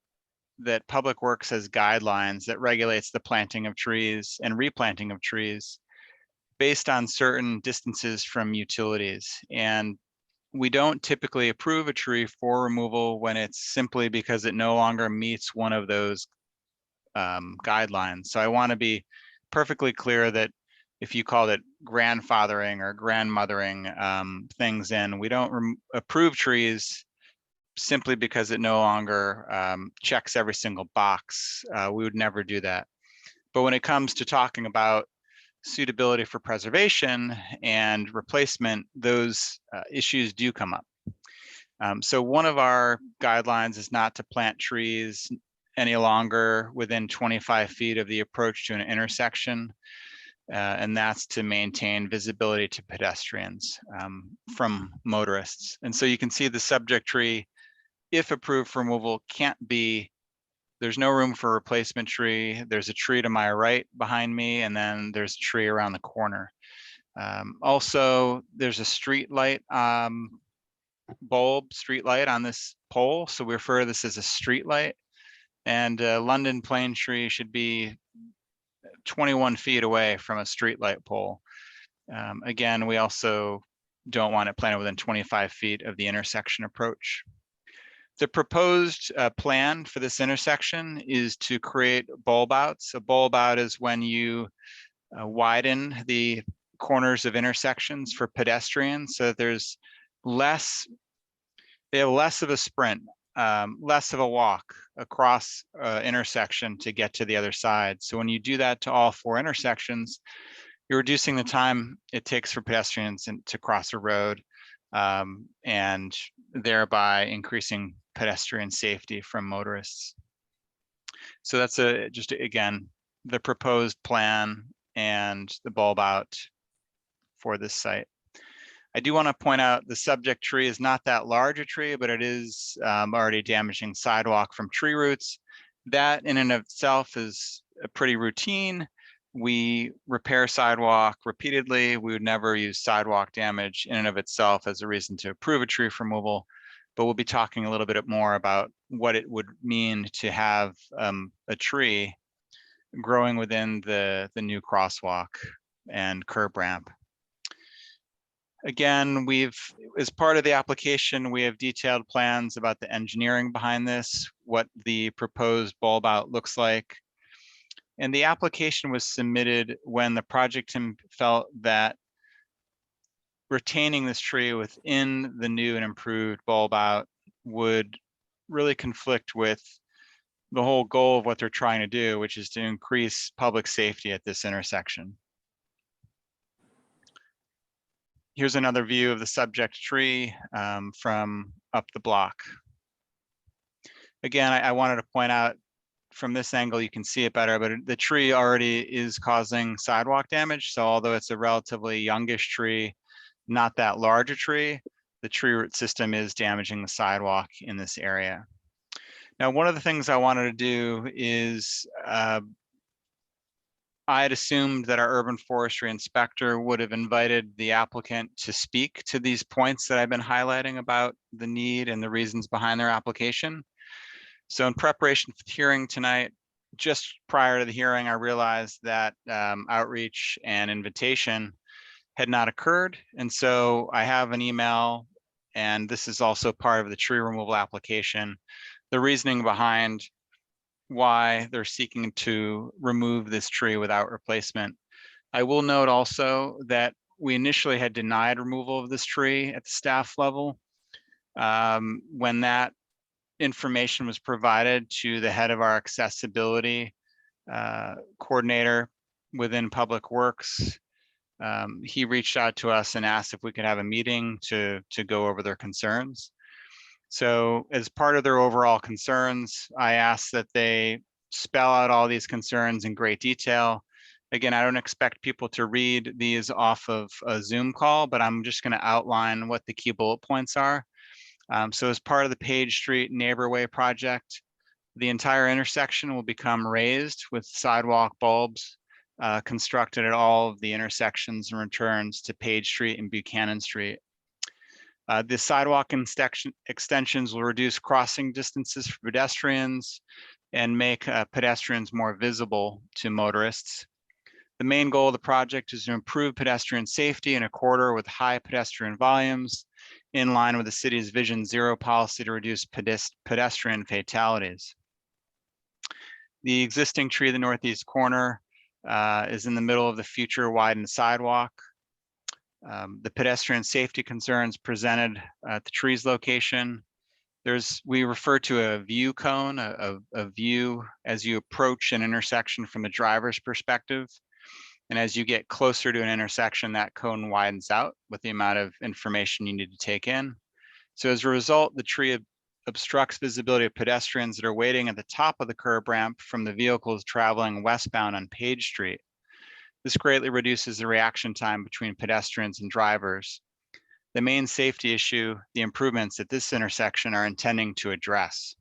that Public Works has guidelines that regulates the planting of trees and replanting of trees based on certain distances from utilities. And we don't typically approve a tree for removal when it's simply because it no longer meets one of those guidelines. So I want to be perfectly clear that if you called it grandfathering or grandmothering things in, we don't approve trees simply because it no longer checks every single box. We would never do that. But when it comes to talking about suitability for preservation and replacement, those issues do come up. So one of our guidelines is not to plant trees any longer within 25 feet of the approach to an intersection. And that's to maintain visibility to pedestrians from motorists. And so you can see the subject tree, if approved for removal, can't be, there's no room for a replacement tree. There's a tree to my right behind me, and then there's a tree around the corner. Also, there's a street light bulb street light on this pole, so we refer to this as a street light. And London plane tree should be 21 feet away from a street light pole. Again, we also don't want it planted within 25 feet of the intersection approach. The proposed plan for this intersection is to create bulb outs. A bulb out is when you widen the corners of intersections for pedestrians, so that there's less, they have less of a sprint, less of a walk across intersection to get to the other side. So when you do that to all 4 intersections, you're reducing the time it takes for pedestrians to cross a road, and thereby increasing pedestrian safety from motorists. So that's just again, the proposed plan and the bulb out for this site. I do want to point out the subject tree is not that large a tree, but it is already damaging sidewalk from tree roots. That in and of itself is pretty routine. We repair sidewalk repeatedly. We would never use sidewalk damage in and of itself as a reason to approve a tree removal, but we'll be talking a little bit more about what it would mean to have a tree growing within the new crosswalk and curb ramp. Again, as part of the application, we have detailed plans about the engineering behind this, what the proposed bulb out looks like. And the application was submitted when the project team felt that retaining this tree within the new and improved bulb out would really conflict with the whole goal of what they're trying to do, which is to increase public safety at this intersection. Here's another view of the subject tree from up the block. Again, I wanted to point out from this angle, you can see it better, but the tree already is causing sidewalk damage. So although it's a relatively youngish tree, not that large a tree, the tree root system is damaging the sidewalk in this area. Now, one of the things I wanted to do is I had assumed that our urban forestry inspector would have invited the applicant to speak to these points that I've been highlighting about the need and the reasons behind their application. So in preparation for the hearing tonight, just prior to the hearing, I realized that outreach and invitation had not occurred. And so I have an email, and this is also part of the tree removal application, the reasoning behind why they're seeking to remove this tree without replacement. I will note also that we initially had denied removal of this tree at the staff level. When that information was provided to the head of our accessibility coordinator within Public Works, he reached out to us and asked if we could have a meeting to go over their concerns. So as part of their overall concerns, I asked that they spell out all these concerns in great detail. Again, I don't expect people to read these off of a Zoom call, but I'm just going to outline what the key bullet points are. So as part of the Page Street Neighborway project, the entire intersection will become raised with sidewalk bulbs constructed at all of the intersections and returns to Page Street and Buchanan Street. The sidewalk extensions will reduce crossing distances for pedestrians and make pedestrians more visible to motorists. The main goal of the project is to improve pedestrian safety in a corridor with high pedestrian volumes, in line with the city's Vision Zero policy to reduce pedestrian fatalities. The existing tree in the northeast corner is in the middle of the future widened sidewalk. The pedestrian safety concerns presented at the tree's location. We refer to a view cone, a view as you approach an intersection from the driver's perspective. And as you get closer to an intersection, that cone widens out with the amount of information you need to take in. So as a result, the tree obstructs visibility of pedestrians that are waiting at the top of the curb ramp from the vehicles traveling westbound on Page Street. This greatly reduces the reaction time between pedestrians and drivers. The main safety issue, the improvements at this intersection are intending to address.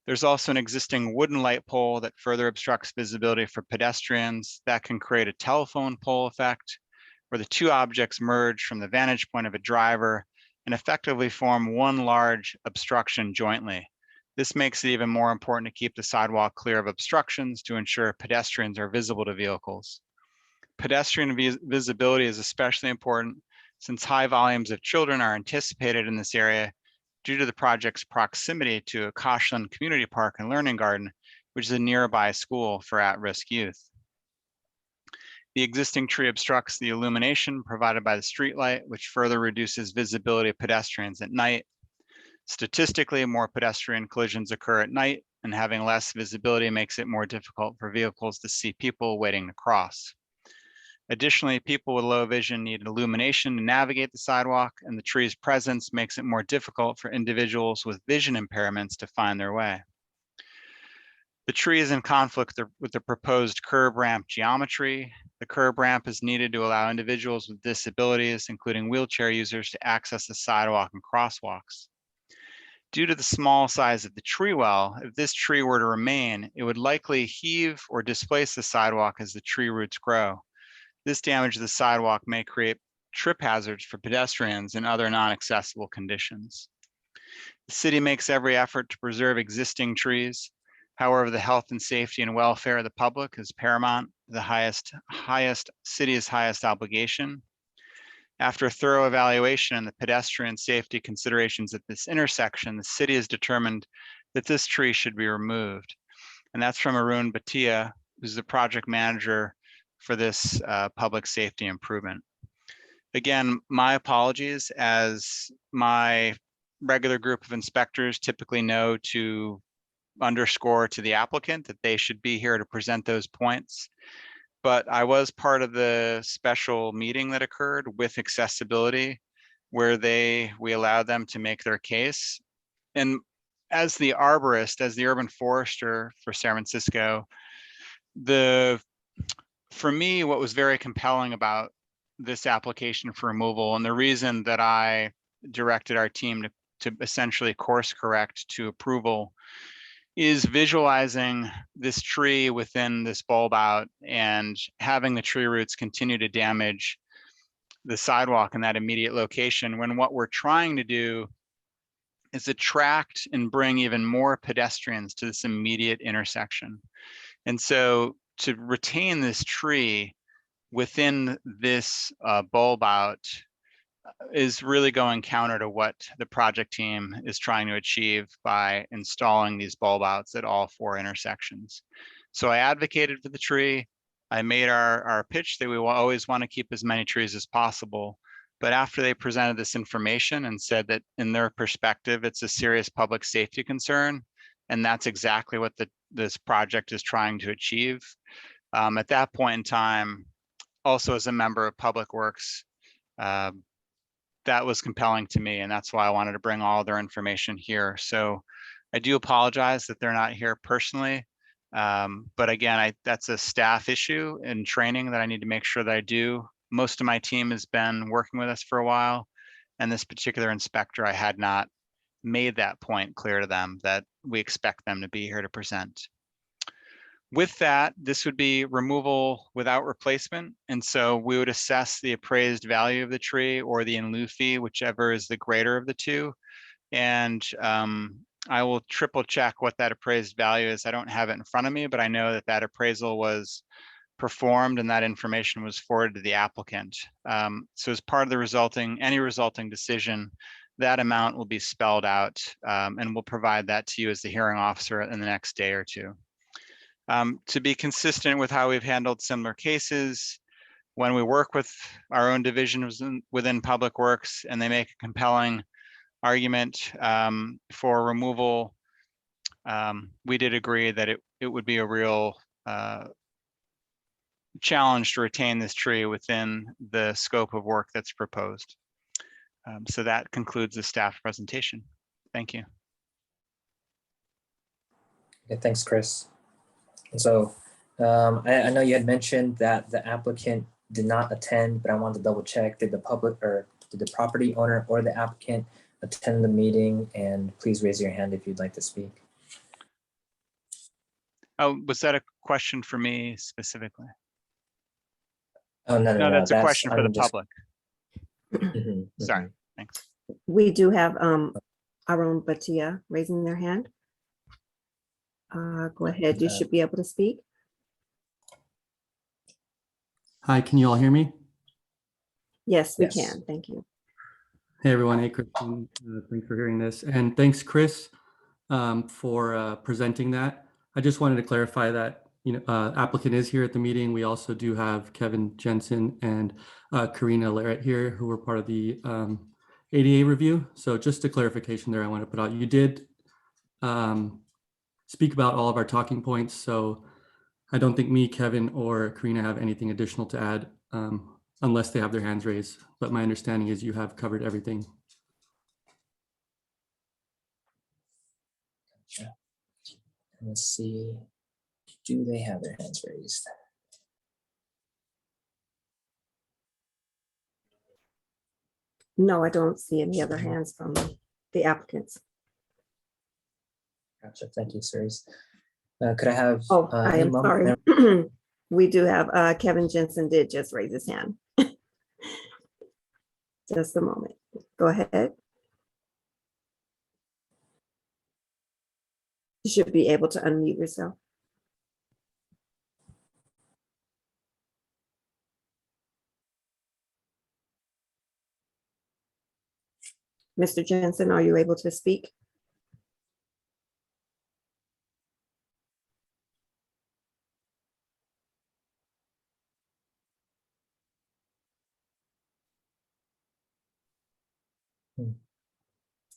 There's also an existing wooden light pole that further obstructs visibility for pedestrians. That can create a telephone pole effect where the two objects merge from the vantage point of a driver and effectively form one large obstruction jointly. This makes it even more important to keep the sidewalk clear of obstructions to ensure pedestrians are visible to vehicles. Pedestrian visibility is especially important since high volumes of children are anticipated in this area due to the project's proximity to a Koshland Community Park and Learning Garden, which is a nearby school for at-risk youth. The existing tree obstructs the illumination provided by the streetlight, which further reduces visibility of pedestrians at night. Statistically, more pedestrian collisions occur at night, and having less visibility makes it more difficult for vehicles to see people waiting to cross. Additionally, people with low vision need illumination to navigate the sidewalk, and the tree's presence makes it more difficult for individuals with vision impairments to find their way. The tree is in conflict with the proposed curb ramp geometry. The curb ramp is needed to allow individuals with disabilities, including wheelchair users, to access the sidewalk and crosswalks. Due to the small size of the tree well, if this tree were to remain, it would likely heave or displace the sidewalk as the tree roots grow. This damage to the sidewalk may create trip hazards for pedestrians and other non-accessible conditions. The city makes every effort to preserve existing trees. However, the health and safety and welfare of the public is paramount, the city's highest obligation. After a thorough evaluation and the pedestrian safety considerations at this intersection, the city has determined that this tree should be removed. And that's from Arun Bhatia, who's the project manager for this public safety improvement. Again, my apologies, as my regular group of inspectors typically know to underscore to the applicant that they should be here to present those points. But I was part of the special meeting that occurred with accessibility, where we allowed them to make their case. And as the arborist, as the urban forester for San Francisco, for me, what was very compelling about this application for removal, and the reason that I directed our team to essentially course correct to approval, is visualizing this tree within this bulb out and having the tree roots continue to damage the sidewalk in that immediate location, when what we're trying to do is attract and bring even more pedestrians to this immediate intersection. And so to retain this tree within this bulb out is really going counter to what the project team is trying to achieve by installing these bulb outs at all 4 intersections. So I advocated for the tree. I made our pitch that we will always want to keep as many trees as possible. But after they presented this information and said that in their perspective, it's a serious public safety concern, and that's exactly what this project is trying to achieve. At that point in time, also as a member of Public Works, that was compelling to me, and that's why I wanted to bring all their information here. So I do apologize that they're not here personally. But again, that's a staff issue and training that I need to make sure that I do. Most of my team has been working with us for a while, and this particular inspector, I had not made that point clear to them that we expect them to be here to present. With that, this would be removal without replacement. And so we would assess the appraised value of the tree or the in lieu fee, whichever is the greater of the two. And I will triple check what that appraised value is. I don't have it in front of me, but I know that that appraisal was performed and that information was forwarded to the applicant. So as part of the any resulting decision, that amount will be spelled out, and we'll provide that to you as the hearing officer in the next day or two. To be consistent with how we've handled similar cases, when we work with our own divisions within Public Works and they make a compelling argument for removal, we did agree that it would be a real challenge to retain this tree within the scope of work that's proposed. So that concludes the staff presentation. Thank you. Okay, thanks, Chris. And so I know you had mentioned that the applicant did not attend, but I wanted to double check. Did the property owner or the applicant attend the meeting? And please raise your hand if you'd like to speak. Oh, was that a question for me specifically? Oh, no, No, that's a question for the public. Mhm, Sorry, mhm. thanks. We do have Arun Bhatia raising their hand. Go ahead, you should be able to speak. Hi, can you all hear me? Yes, we Yes. can. Thank you. Hey, everyone. Hey, Kristen. Thanks for hearing this. And thanks, Chris, for presenting that. I just wanted to clarify that, applicant is here at the meeting. We also do have Kevin Jensen and Karina Larrett here, who were part of the ADA review. So just a clarification there I want to put out. You did speak about all of our talking points. So I don't think me, Kevin, or Karina have anything additional to add. Unless they have their hands raised. But my understanding is you have covered everything. Gotcha. Let's see. Do they have their hands raised? No, I don't see any other hands from the applicants. Gotcha. Thank you, sirs. Could I have? Oh, I am Imam? sorry. We do have Kevin Jensen did just raise his hand. Just a moment. Go ahead. You should be able to unmute yourself. Mr. Jensen, are you able to speak?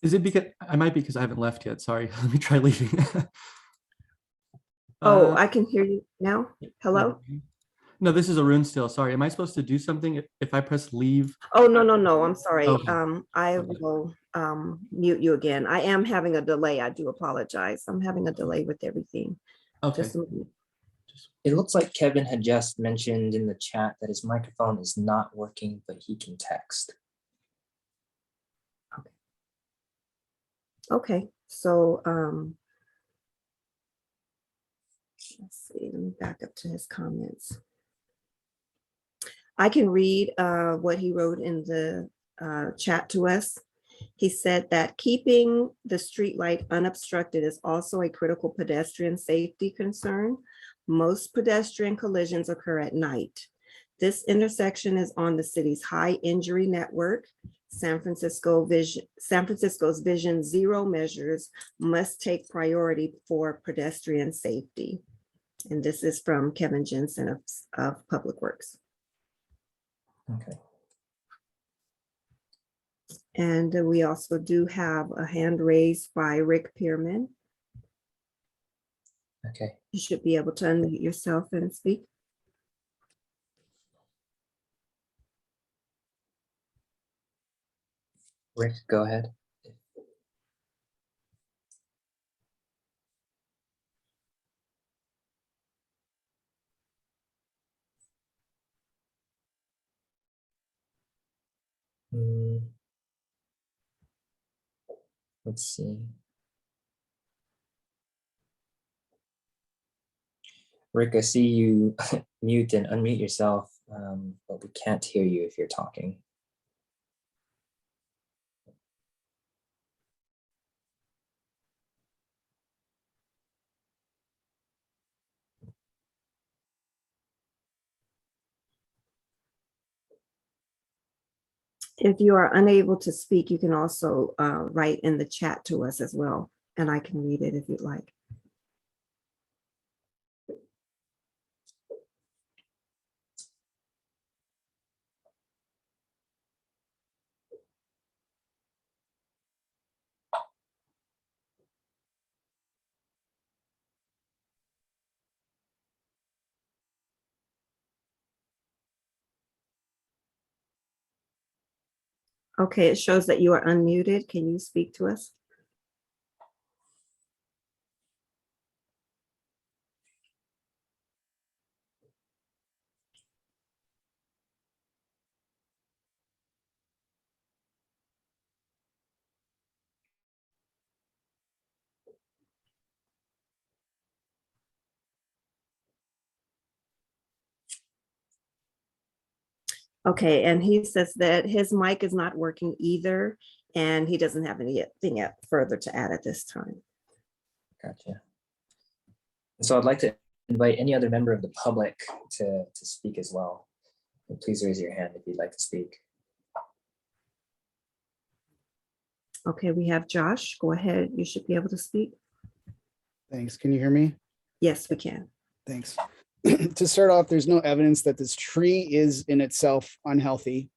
Is it because I might be because I haven't left yet? Sorry, let me try leaving. Oh, I can hear you now. Hello? No, this is Arun still. Sorry. Am I supposed to do something if I press leave? Oh, no, I'm sorry. Okay. I Okay. will mute you again. I am having a delay. I do apologize. I'm having a delay with everything. Okay. Just a moment. It looks like Kevin had just mentioned in the chat that his microphone is not working, but he can text. Okay, so let's see, let me back up to his comments. I can read what he wrote in the chat to us. He said that keeping the streetlight unobstructed is also a critical pedestrian safety concern. Most pedestrian collisions occur at night. This intersection is on the city's high injury network. San Francisco's Vision Zero measures must take priority for pedestrian safety. And this is from Kevin Jensen of Public Works. Okay. And we also do have a hand raised by Rick Pearman. Okay. You should be able to unmute yourself and speak. Rick, go ahead. Let's see. Rick, I see you mute and unmute yourself, but we can't hear you if you're talking. If you are unable to speak, you can also write in the chat to us as well, and I can read it if you'd like. Okay, it shows that you are unmuted. Can you speak to us? Okay, and he says that his mic is not working either. And he doesn't have anything further to add at this time. Gotcha. So I'd like to invite any other member of the public to speak as well. And please raise your hand if you'd like to speak. Okay, we have Josh. Go ahead. You should be able to speak. Thanks. Can you hear me? Yes, we can. Thanks. To start off, there's no evidence that this tree is in itself unhealthy.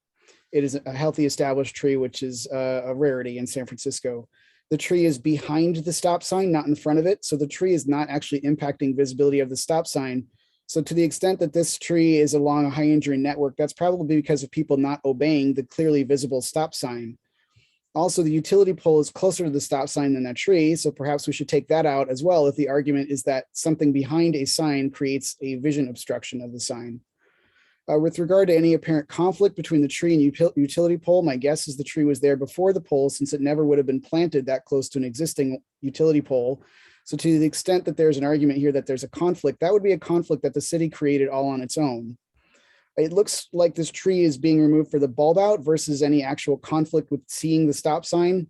It is a healthy established tree, which is a rarity in San Francisco. The tree is behind the stop sign, not in front of it. So the tree is not actually impacting visibility of the stop sign. So to the extent that this tree is along a high injury network, that's probably because of people not obeying the clearly visible stop sign. Also, the utility pole is closer to the stop sign than that tree, so perhaps we should take that out as well if the argument is that something behind a sign creates a vision obstruction of the sign. With regard to any apparent conflict between the tree and utility pole, my guess is the tree was there before the pole, since it never would have been planted that close to an existing utility pole. So to the extent that there's an argument here that there's a conflict, that would be a conflict that the city created all on its own. It looks like this tree is being removed for the bulb out versus any actual conflict with seeing the stop sign.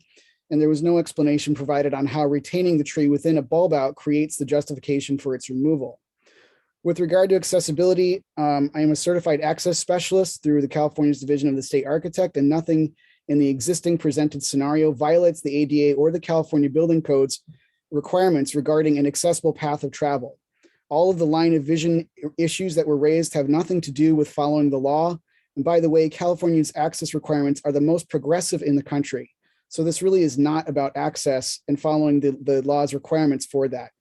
And there was no explanation provided on how retaining the tree within a bulb out creates the justification for its removal. With regard to accessibility, I am a certified access specialist through the California's Division of the State Architect, and nothing in the existing presented scenario violates the ADA or the California Building Code's requirements regarding an accessible path of travel. All of the line of vision issues that were raised have nothing to do with following the law. And by the way, California's access requirements are the most progressive in the country. So this really is not about access and following the law's requirements for that.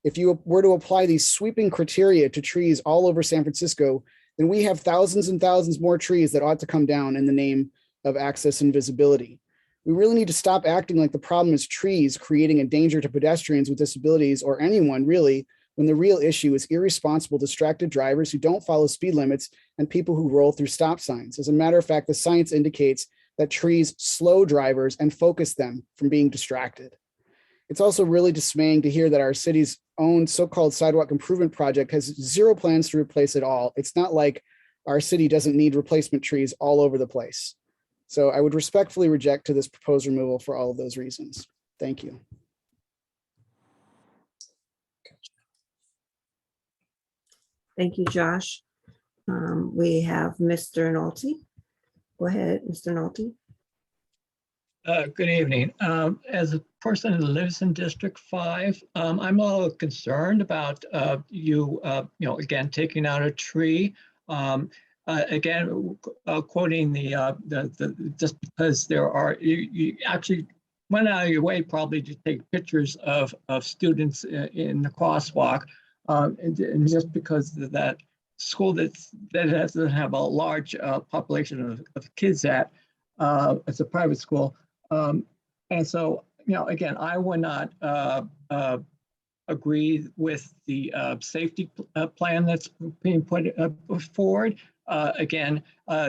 If you were to apply these sweeping criteria to trees all over San Francisco, then we have thousands and thousands more trees that ought to come down in the name of access and visibility. We really need to stop acting like the problem is trees creating a danger to pedestrians with disabilities or anyone really, when the real issue is irresponsible, distracted drivers who don't follow speed limits and people who roll through stop signs. As a matter of fact, the science indicates that trees slow drivers and focus them from being distracted. It's also really dismaying to hear that our city's own so-called sidewalk improvement project has zero plans to replace it all. It's not like our city doesn't need replacement trees all over the place. So I would respectfully reject to this proposed removal for all of those reasons. Thank you. Thank you, Josh. We have Mr. Nolte. Go ahead, Mr. Nolte. Good evening. As a person who lives in District 5, I'm a little concerned about again, taking out a tree. Again, quoting the just because there are, you actually went out of your way probably to take pictures of students in the crosswalk, and just because of that school that doesn't have a large population of kids at, it's a private school. And so, again, I would not agree with the safety plan that's being put forward. Again,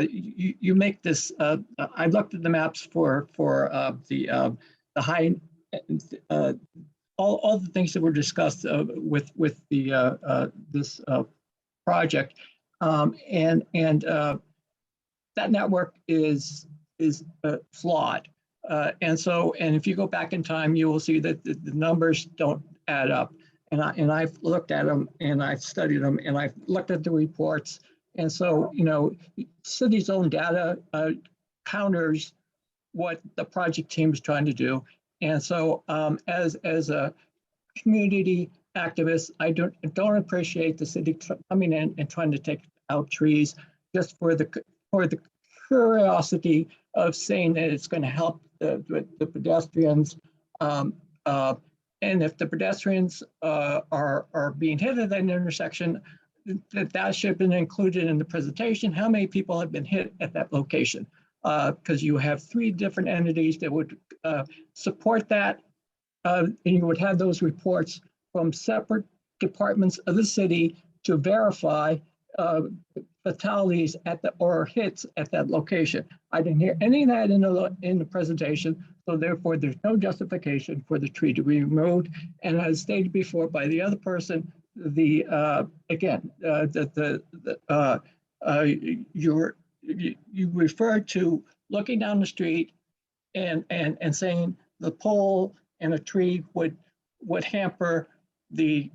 you make this. I looked at the maps for the high, all the things that were discussed with the this project, and that network is flawed. And if you go back in time, you will see that the numbers don't add up. And I've looked at them and I've studied them and I've looked at the reports. And so, city's own data counters what the project team is trying to do. And so, as a community activist, I don't appreciate the city coming in and trying to take out trees just for the curiosity of saying that it's going to help the pedestrians. And if the pedestrians are being hit at that intersection, that should have been included in the presentation. How many people have been hit at that location? Because you have 3 different entities that would support that, and you would have those reports from separate departments of the city to verify fatalities or hits at that location. I didn't hear any of that in the presentation, so therefore there's no justification for the tree to be removed. And as stated before by the other person, you referred to looking down the street and saying the pole and a tree would hamper the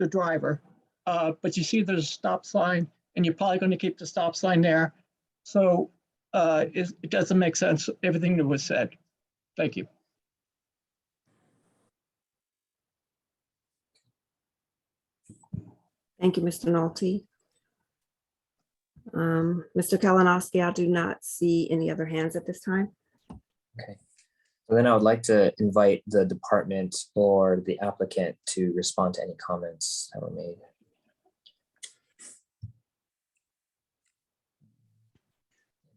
driver. But you see there's a stop sign and you're probably going to keep the stop sign there. So it doesn't make sense, everything that was said. Thank you. Thank you, Mr. Nolte. Mr. Kalinowski, I do not see any other hands at this time. Okay. So then I would like to invite the department or the applicant to respond to any comments that were made.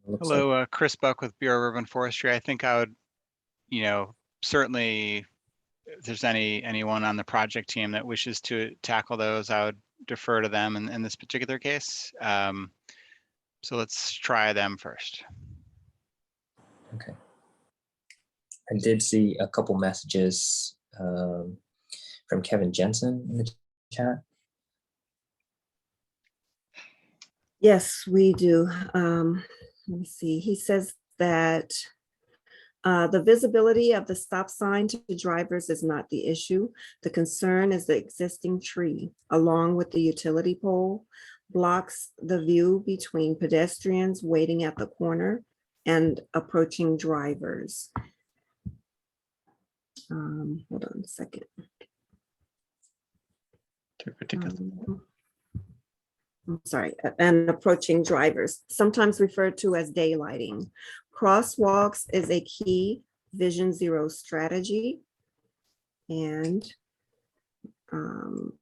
Looks like- Hello, Chris Buck with Bureau of Urban Forestry. I think I would, certainly if there's anyone on the project team that wishes to tackle those, I would defer to them in this particular case. So let's try them first. Okay. I did see a couple messages from Kevin Jensen in the chat. Yes, we do. Let me see. He says that the visibility of the stop sign to drivers is not the issue. The concern is the existing tree, along with the utility pole, blocks the view between pedestrians waiting at the corner and approaching drivers. Hold on a second. I'm sorry, and approaching drivers, sometimes referred to as daylighting. Crosswalks is a key Vision Zero strategy. And Adding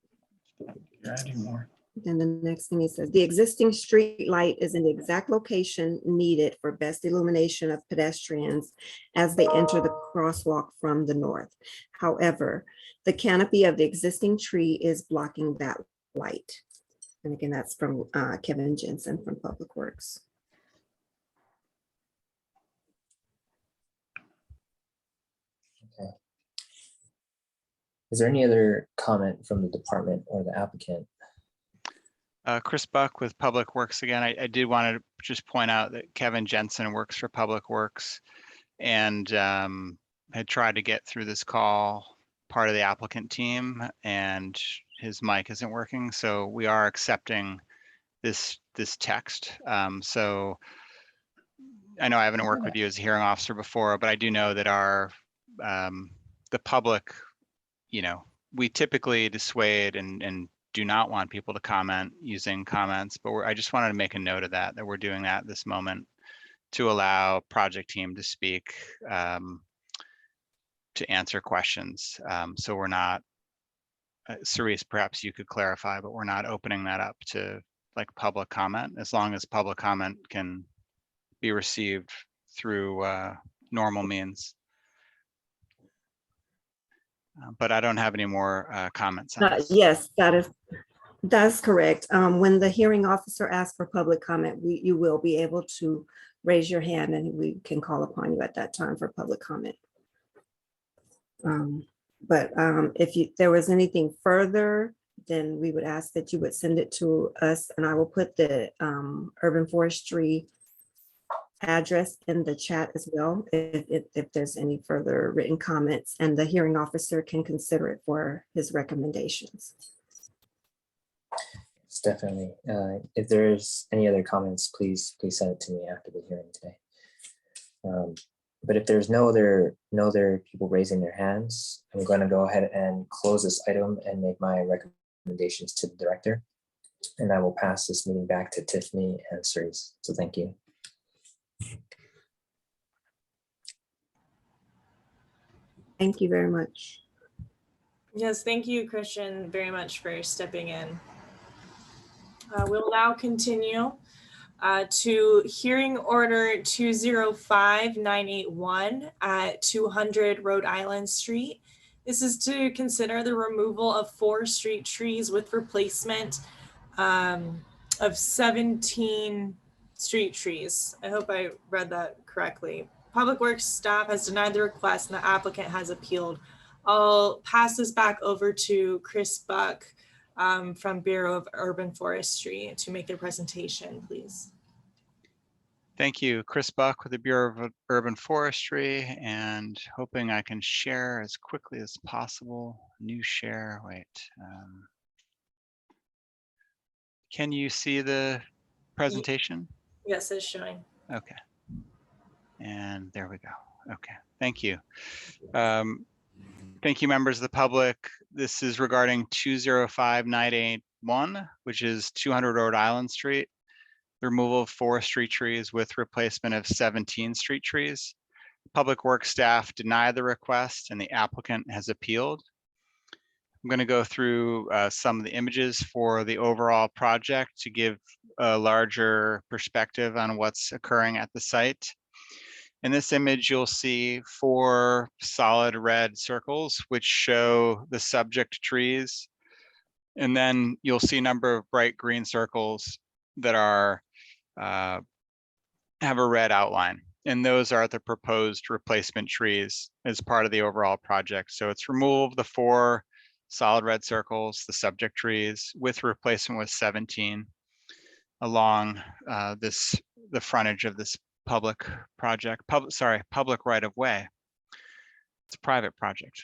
more. then the next thing he says, the existing street light is in the exact location needed for best illumination of pedestrians as they enter the crosswalk from the north. However, the canopy of the existing tree is blocking that light. And again, that's from Kevin Jensen from Public Works. Okay. Is there any other comment from the department or the applicant? Chris Buck with Public Works again. I did want to just point out that Kevin Jensen works for Public Works and had tried to get through this call, part of the applicant team, and his mic isn't working. So we are accepting this text. So I know I haven't worked with you as a hearing officer before, but I do know that our the public, we typically dissuade and do not want people to comment using comments, but I just wanted to make a note of that we're doing that at this moment to allow project team to speak, to answer questions. So we're not, Cerise, perhaps you could clarify, but we're not opening that up to like public comment, as long as public comment can be received through normal means. But I don't have any more comments on this. Yes, that's correct. When the hearing officer asks for public comment, you will be able to raise your hand and we can call upon you at that time for public comment. But if there was anything further, then we would ask that you would send it to us, and I will put the urban forestry address in the chat as well, if there's any further written comments, and the hearing officer can consider it for his recommendations. It's definitely. If there's any other comments, please send it to me after the hearing today. But if there's no other people raising their hands, I'm going to go ahead and close this item and make my recommendations to the director. And I will pass this meeting back to Tiffany and Cerise. So thank you. Thank you very much. Yes, thank you, Christian, very much for stepping in. We'll now continue to hearing order 205981 at 200 Rhode Island Street. This is to consider the removal of 4 street trees with replacement of 17 street trees. I hope I read that correctly. Public Works staff has denied the request and the applicant has appealed. I'll pass this back over to Chris Buck from Bureau of Urban Forestry to make their presentation, please. Thank you, Chris Buck with the Bureau of Urban Forestry, and hoping I can share as quickly as possible. New share, wait. Can you see the presentation? Yes, it's showing. Okay. And there we go. Okay, thank you. Thank you, members of the public. This is regarding 205981, which is 200 Rhode Island Street. The removal of 4 street trees with replacement of 17 street trees. Public Works staff denied the request and the applicant has appealed. I'm going to go through some of the images for the overall project to give a larger perspective on what's occurring at the site. In this image, you'll see 4 solid red circles, which show the subject trees. And then you'll see a number of bright green circles that are have a red outline. And those are the proposed replacement trees as part of the overall project. So it's remove the 4 solid red circles, the subject trees, with replacement with 17 along the frontage of this public project, public right of way. It's a private project.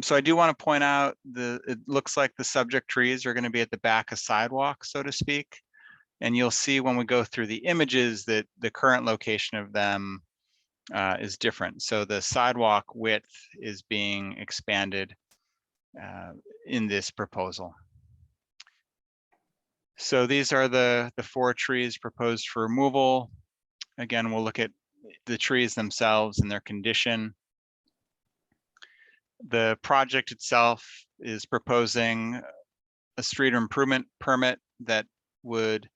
So I do want to point out it looks like the subject trees are going to be at the back of sidewalk, so to speak. And you'll see when we go through the images that the current location of them is different. So the sidewalk width is being expanded in this proposal. So these are the 4 trees proposed for removal. Again, we'll look at the trees themselves and their condition. The project itself is proposing a street improvement permit that would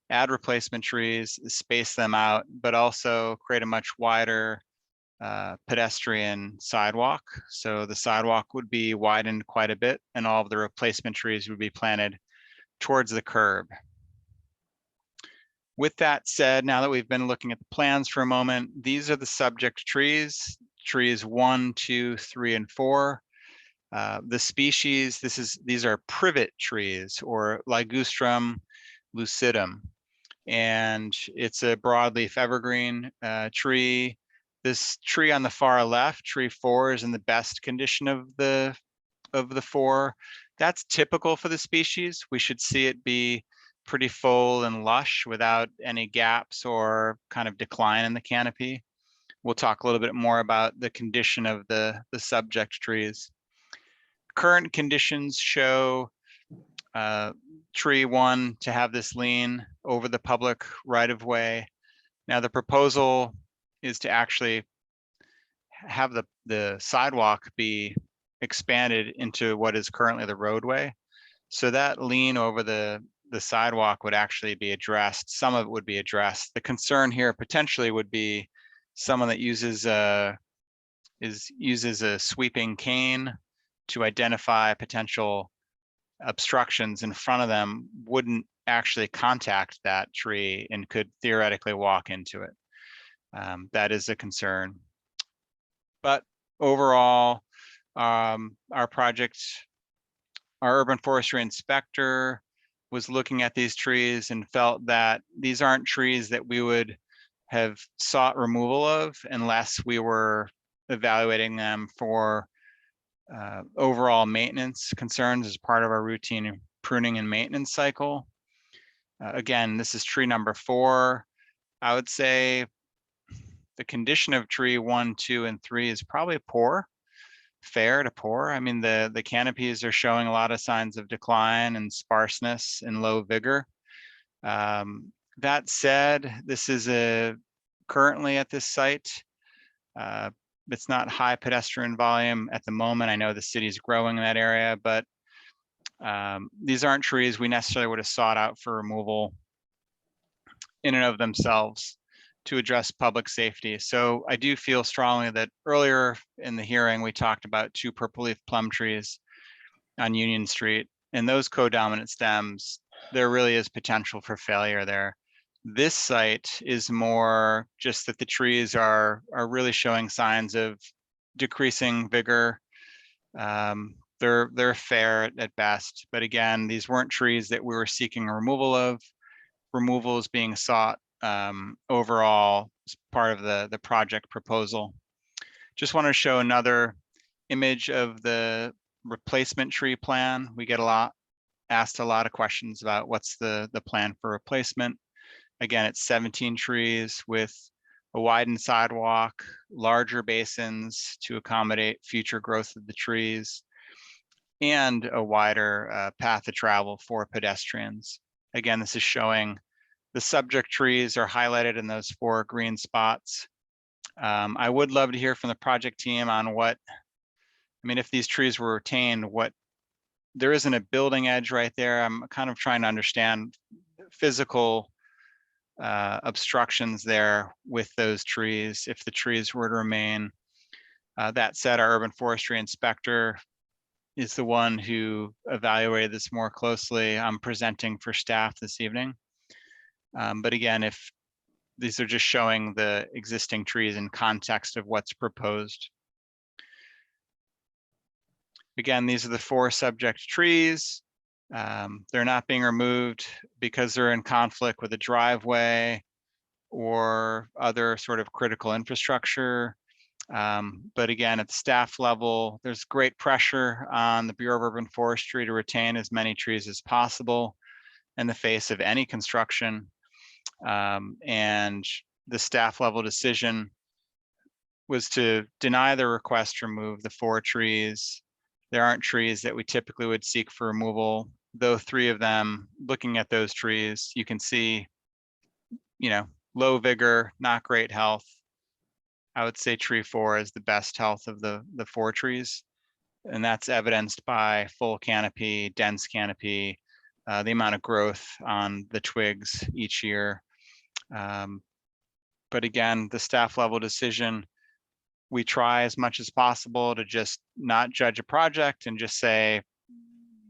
add replacement trees, space them out, but also create a much wider pedestrian sidewalk. So the sidewalk would be widened quite a bit and all of the replacement trees would be planted towards the curb. With that said, now that we've been looking at the plans for a moment, these are the subject trees, trees 1, 2, 3, and 4. The species, these are privet trees or Ligustrum lucidum. And it's a broadleaf evergreen tree. This tree on the far left, tree 4, is in the best condition of the 4. That's typical for the species. We should see it be pretty full and lush without any gaps or kind of decline in the canopy. We'll talk a little bit more about the condition of the subject trees. Current conditions show tree 1 to have this lean over the public right of way. Now the proposal is to actually have the sidewalk be expanded into what is currently the roadway. So that lean over the sidewalk would actually be addressed. Some of it would be addressed. The concern here potentially would be someone that uses a sweeping cane to identify potential obstructions in front of them wouldn't actually contact that tree and could theoretically walk into it. That is a concern. But overall, our urban forestry inspector was looking at these trees and felt that these aren't trees that we would have sought removal of unless we were evaluating them for overall maintenance concerns as part of our routine pruning and maintenance cycle. Again, this is tree number 4. I would say the condition of tree 1, 2, and 3 is probably poor, fair to poor. I mean, the canopies are showing a lot of signs of decline and sparseness and low vigor. That said, this is currently at this site. It's not high pedestrian volume at the moment. I know the city's growing in that area, but these aren't trees we necessarily would have sought out for removal in and of themselves to address public safety. So I do feel strongly that earlier in the hearing, we talked about 2 purple leaf plum trees on Union Street, and those codominant stems, there really is potential for failure there. This site is more just that the trees are really showing signs of decreasing vigor. They're fair at best, but again, these weren't trees that we were seeking removal of. Removal is being sought overall as part of the project proposal. Just want to show another image of the replacement tree plan. We get asked a lot of questions about what's the plan for replacement. Again, it's 17 trees with a widened sidewalk, larger basins to accommodate future growth of the trees, and a wider path of travel for pedestrians. Again, this is showing the subject trees are highlighted in those 4 green spots. I would love to hear from the project team on if these trees were retained, there isn't a building edge right there. I'm kind of trying to understand physical obstructions there with those trees if the trees were to remain. That said, our urban forestry inspector is the one who evaluated this more closely. I'm presenting for staff this evening. But again, if these are just showing the existing trees in context of what's proposed. Again, these are the 4 subject trees. They're not being removed because they're in conflict with a driveway or other sort of critical infrastructure. But again, at the staff level, there's great pressure on the Bureau of Urban Forestry to retain as many trees as possible in the face of any construction. And the staff level decision was to deny the request to remove the 4 trees. There aren't trees that we typically would seek for removal, though 3 of them, looking at those trees, you can see, low vigor, not great health. I would say tree 4 is the best health of the 4 trees. And that's evidenced by full canopy, dense canopy, the amount of growth on the twigs each year. But again, the staff level decision, we try as much as possible to just not judge a project and just say,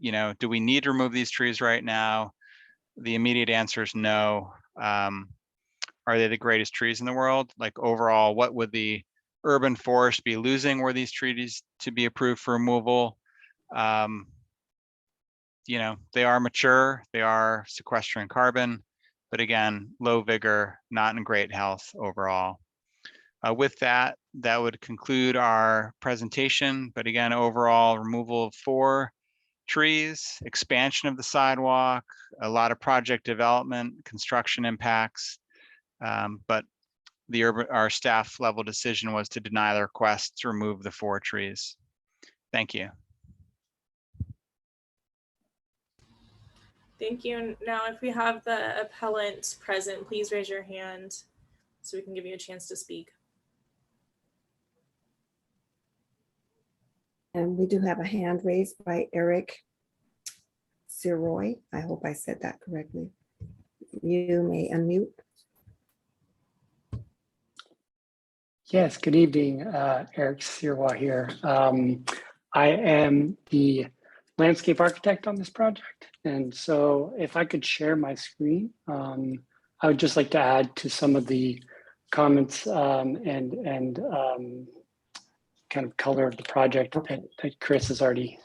do we need to remove these trees right now? The immediate answer is no. Are they the greatest trees in the world? Like overall, what would the urban forest be losing were these trees to be approved for removal? They are mature, they are sequestering carbon, but again, low vigor, not in great health overall. With that would conclude our presentation. But again, overall removal of 4 trees, expansion of the sidewalk, a lot of project development, construction impacts. But our staff level decision was to deny the request to remove the 4 trees. Thank you. Thank you. And now if we have the appellant present, please raise your hand so we can give you a chance to speak. And we do have a hand raised by Eric Siroy. I hope I said that correctly. You may unmute. Yes, good evening, Eric Siroy here. I am the landscape architect on this project. And so if I could share my screen, I would just like to add to some of the comments and kind of color of the project that Chris has already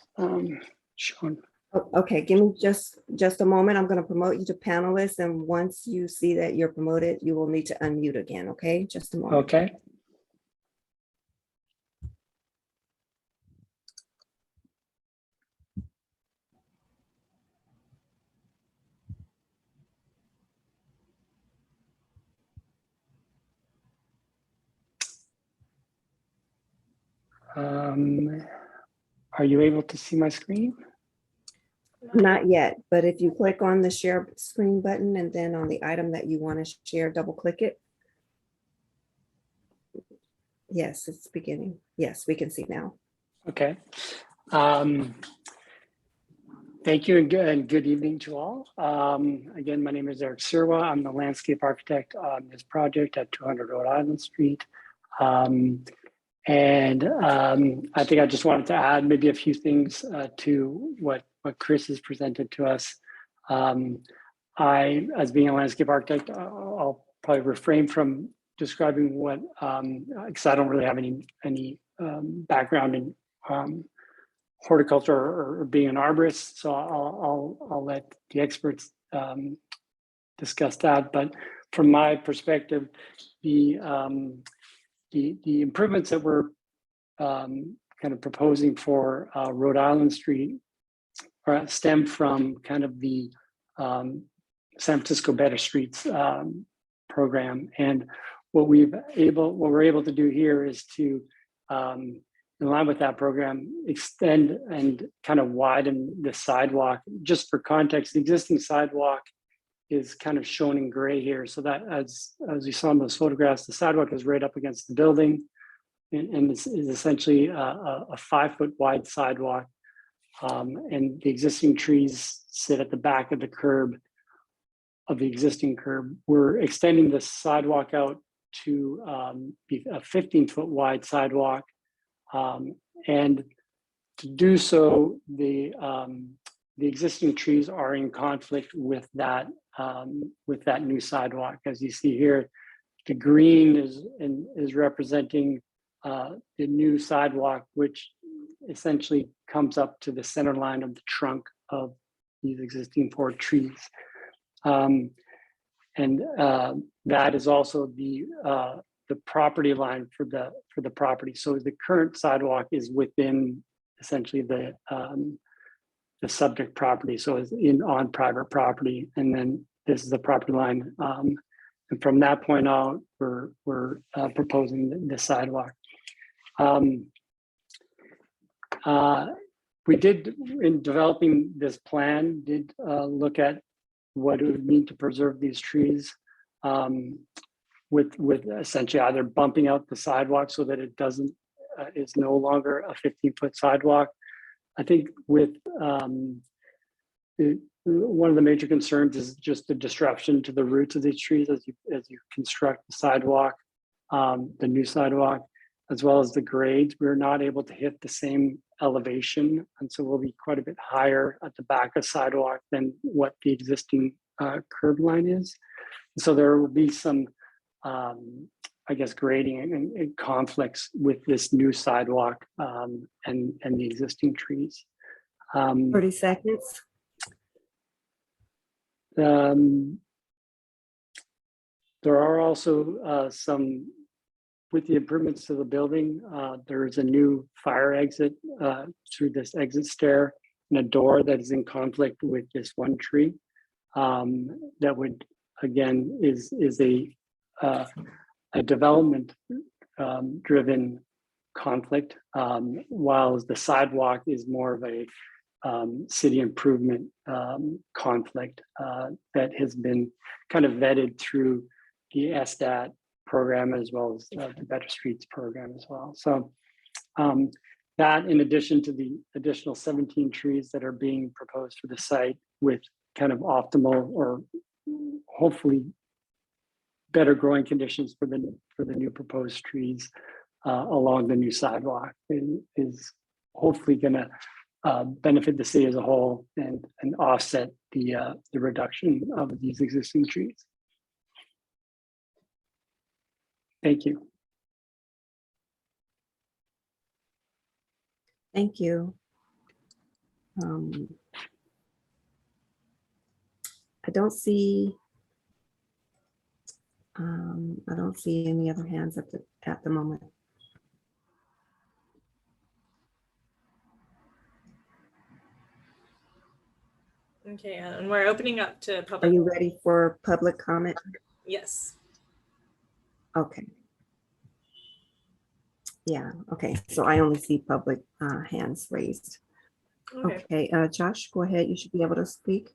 shown. Okay, give me just a moment. I'm going to promote you to panelist, and once you see that you're promoted, you will need to unmute again. Okay, just a moment. Okay. Are you able to see my screen? Not yet, but if you click on the share screen button and then on the item that you want to share, double click it. Yes, it's beginning. Yes, we can see now. Okay. Thank you and good evening to all. Again, my name is Eric Sirwa. I'm the landscape architect on this project at 200 Rhode Island Street. I think I just wanted to add maybe a few things to what Chris has presented to us. As being a landscape architect, I'll probably refrain from describing what, because I don't really have any background in horticulture or being an arborist. So I'll let the experts discuss that. But from my perspective, the improvements that we're kind of proposing for Rhode Island Street stem from kind of the San Francisco Better Streets program. And what we're able to do here is to, in line with that program, extend and kind of widen the sidewalk. Just for context, the existing sidewalk is kind of shown in gray here. So that as you saw in those photographs, the sidewalk is right up against the building, and this is essentially a 5-foot wide sidewalk. And the existing trees sit at the back of the curb of the existing curb. We're extending the sidewalk out to be a 15-foot wide sidewalk. And to do so, the existing trees are in conflict with that new sidewalk. As you see here, the green is representing the new sidewalk, which essentially comes up to the center line of the trunk of these existing 4 trees. That is also the property line for the property. So the current sidewalk is within essentially the subject property. So it's on private property, and then this is the property line. And from that point out, we're proposing the sidewalk. We did, in developing this plan, look at what it would mean to preserve these trees, with essentially either bumping out the sidewalk so that it doesn't is no longer a 15-foot sidewalk. I think with one of the major concerns is just the disruption to the roots of these trees as you construct the sidewalk, the new sidewalk, as well as the grades. We're not able to hit the same elevation, and so we'll be quite a bit higher at the back of sidewalk than what the existing curb line is. So there will be some, I guess, grading and conflicts with this new sidewalk and the existing trees. 30 seconds. There are also some, with the improvements to the building, there is a new fire exit through this exit stair and a door that is in conflict with this one tree. That would, again, is a development driven conflict, while the sidewalk is more of a city improvement conflict that has been kind of vetted through the SDAT program as well as the Better Streets program as well. So that, in addition to the additional 17 trees that are being proposed for the site with kind of optimal or hopefully better growing conditions for the new proposed trees along the new sidewalk, is hopefully going to benefit the city as a whole and offset the reduction of these existing trees. Thank you. Thank you. I don't see any other hands at the moment. Okay, and we're opening up to Are public. you ready for public comment? Yes. Okay. Yeah, okay, so I only see public hands raised. Okay. Okay, Josh, go ahead. You should be able to speak.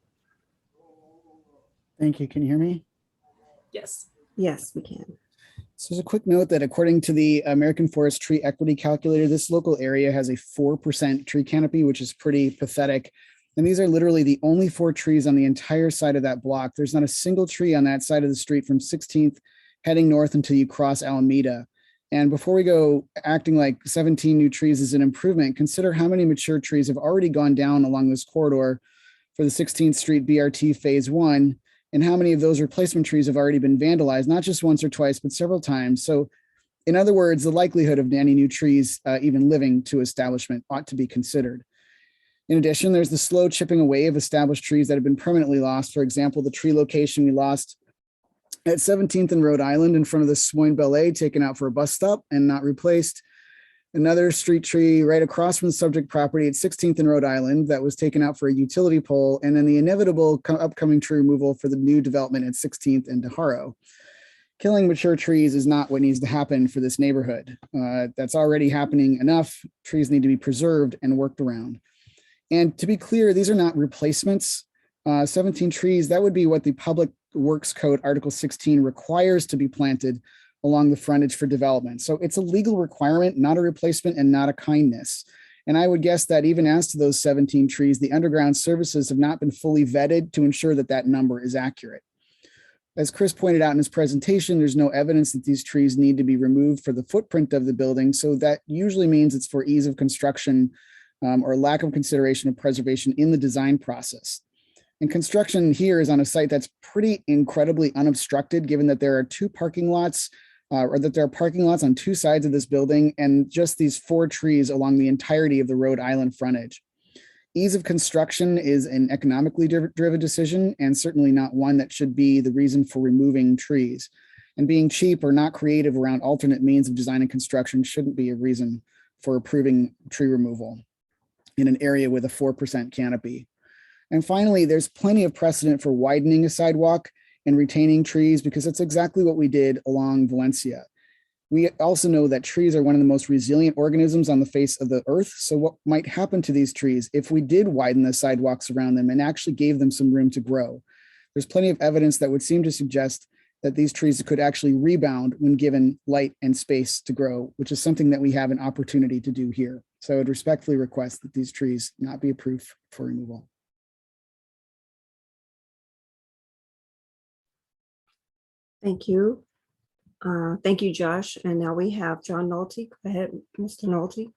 Thank you. Can you hear me? Yes. Yes, we can. So there's a quick note that according to the American Forest Tree Equity Calculator, this local area has a 4% tree canopy, which is pretty pathetic. And these are literally the only 4 trees on the entire side of that block. There's not a single tree on that side of the street from 16th heading north until you cross Alameda. And before we go acting like 17 new trees is an improvement, consider how many mature trees have already gone down along this corridor for the 16th Street BRT Phase 1, and how many of those replacement trees have already been vandalized, not just once or twice, but several times. So in other words, the likelihood of any new trees even living to establishment ought to be considered. In addition, there's the slow chipping away of established trees that have been permanently lost. For example, the tree location we lost at 17th and Rhode Island in front of the Smoyne Ballet, taken out for a bus stop and not replaced. Another street tree right across from the subject property at 16th and Rhode Island that was taken out for a utility pole, and then the inevitable upcoming tree removal for the new development at 16th and DeHaro. Killing mature trees is not what needs to happen for this neighborhood. That's already happening enough. Trees need to be preserved and worked around. And to be clear, these are not replacements. 17 trees, that would be what the Public Works Code Article 16 requires to be planted along the frontage for development. So it's a legal requirement, not a replacement and not a kindness. And I would guess that even as to those 17 trees, the underground services have not been fully vetted to ensure that that number is accurate. As Chris pointed out in his presentation, there's no evidence that these trees need to be removed for the footprint of the building. So that usually means it's for ease of construction or lack of consideration of preservation in the design process. And construction here is on a site that's pretty incredibly unobstructed, given that there are two parking lots or that there are parking lots on two sides of this building and just these 4 trees along the entirety of the Rhode Island frontage. Ease of construction is an economically driven decision and certainly not one that should be the reason for removing trees. And being cheap or not creative around alternate means of design and construction shouldn't be a reason for approving tree removal in an area with a 4% canopy. And finally, there's plenty of precedent for widening a sidewalk and retaining trees because that's exactly what we did along Valencia. We also know that trees are one of the most resilient organisms on the face of the earth. So what might happen to these trees if we did widen the sidewalks around them and actually gave them some room to grow? There's plenty of evidence that would seem to suggest that these trees could actually rebound when given light and space to grow, which is something that we have an opportunity to do here. So I would respectfully request that these trees not be approved for removal. Thank you. Thank you, Josh. And now we have John Nolte. Go ahead, Mr. Nolte.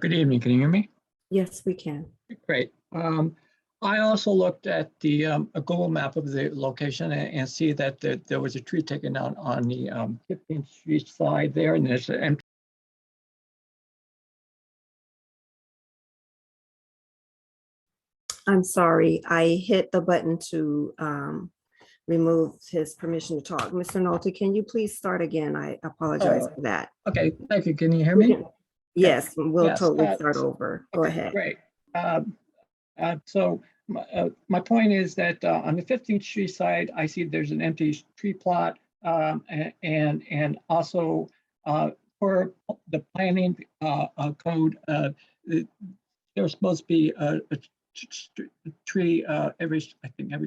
Good evening. Can you hear me? Yes, we can. Great. I also looked at the a Google map of the location and see that there was a tree taken down on the 15th Street side there, and there's an empty. I'm sorry, I hit the button to remove his permission to talk. Mr. Nolte, can you please start again? I apologize for that. Okay, thank you. Can you hear me? Yes, we'll Yes, totally start over. Go Okay, ahead. Great. So my point is that on the 15th Street side, I see there's an empty tree plot, and also for the planning code, there's supposed to be a tree every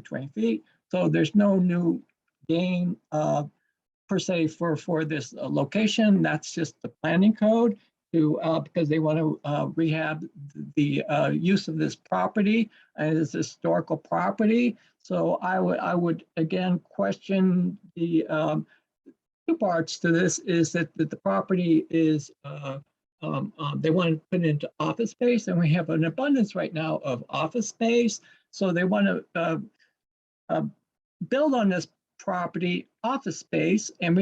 20 feet. So there's no new gain per se for this location. That's just the planning code to because they want to rehab the use of this property as historical property. So I would again question the two parts to this is that the property is they want to put it into office space, and we have an abundance right now of office space. So they want to build on this property office space and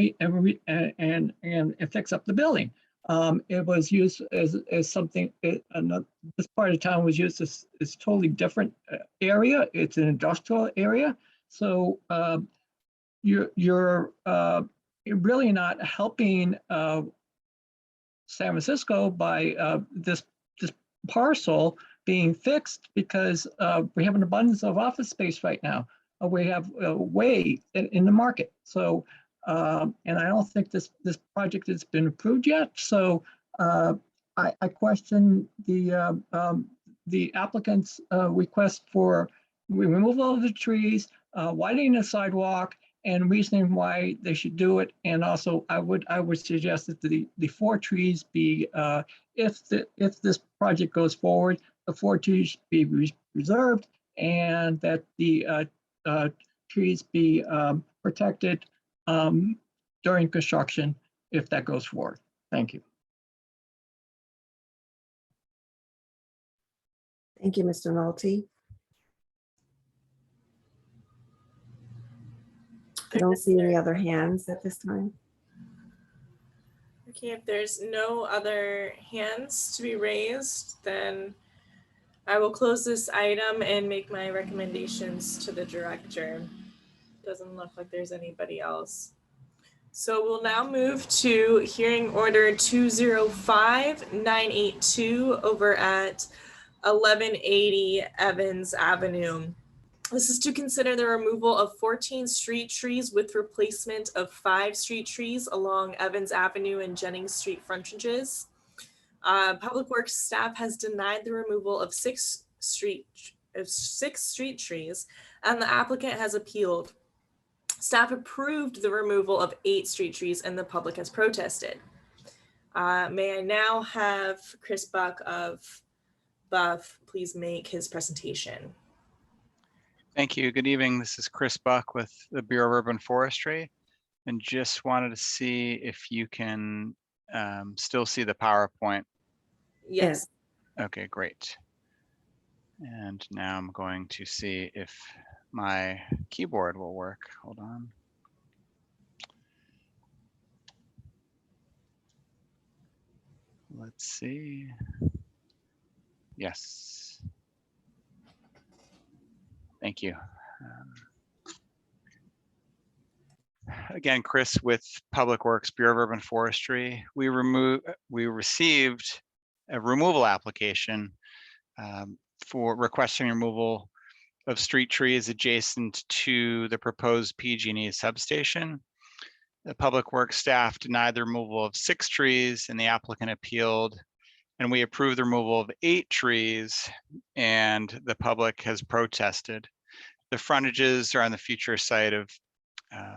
fix up the building. It was used as something. This part of town was used as totally different area. It's an industrial area, so you're really not helping San Francisco by this parcel being fixed because we have an abundance of office space right now. We have way in the market. So, and I don't think this project has been approved yet. So I question the applicant's request for removal of the trees, widening the sidewalk, and reasoning why they should do it. And also, I would suggest that the 4 trees be, if this project goes forward, the 4 trees be reserved, and that the trees be protected during construction if that goes forward. Thank you. Thank you, Mr. Nolte. I don't see any other hands at this time. Okay, if there's no other hands to be raised, then I will close this item and make my recommendations to the director. Doesn't look like there's anybody else. So we'll now move to hearing order 205982 over at 1180 Evans Avenue. This is to consider the removal of 14 street trees with replacement of 5 street trees along Evans Avenue and Jennings Street frontages. Public Works staff has denied the removal of 6 street trees, and the applicant has appealed. Staff approved the removal of 8 street trees, and the public has protested. May I now have Chris Buck of Buff please make his presentation. Thank you. Good evening. This is Chris Buck with the Bureau of Urban Forestry, and just wanted to see if you can still see the PowerPoint. Yes. Okay, great. And now I'm going to see if my keyboard will work. Hold on. Let's see. Yes. Thank you. Again, Chris with Public Works, Bureau of Urban Forestry. We received a removal application for requesting removal of street trees adjacent to the proposed PG&E substation. The Public Works staff denied the removal of 6 trees and the applicant appealed, and we approved the removal of 8 trees and the public has protested. The frontages are on the future site of,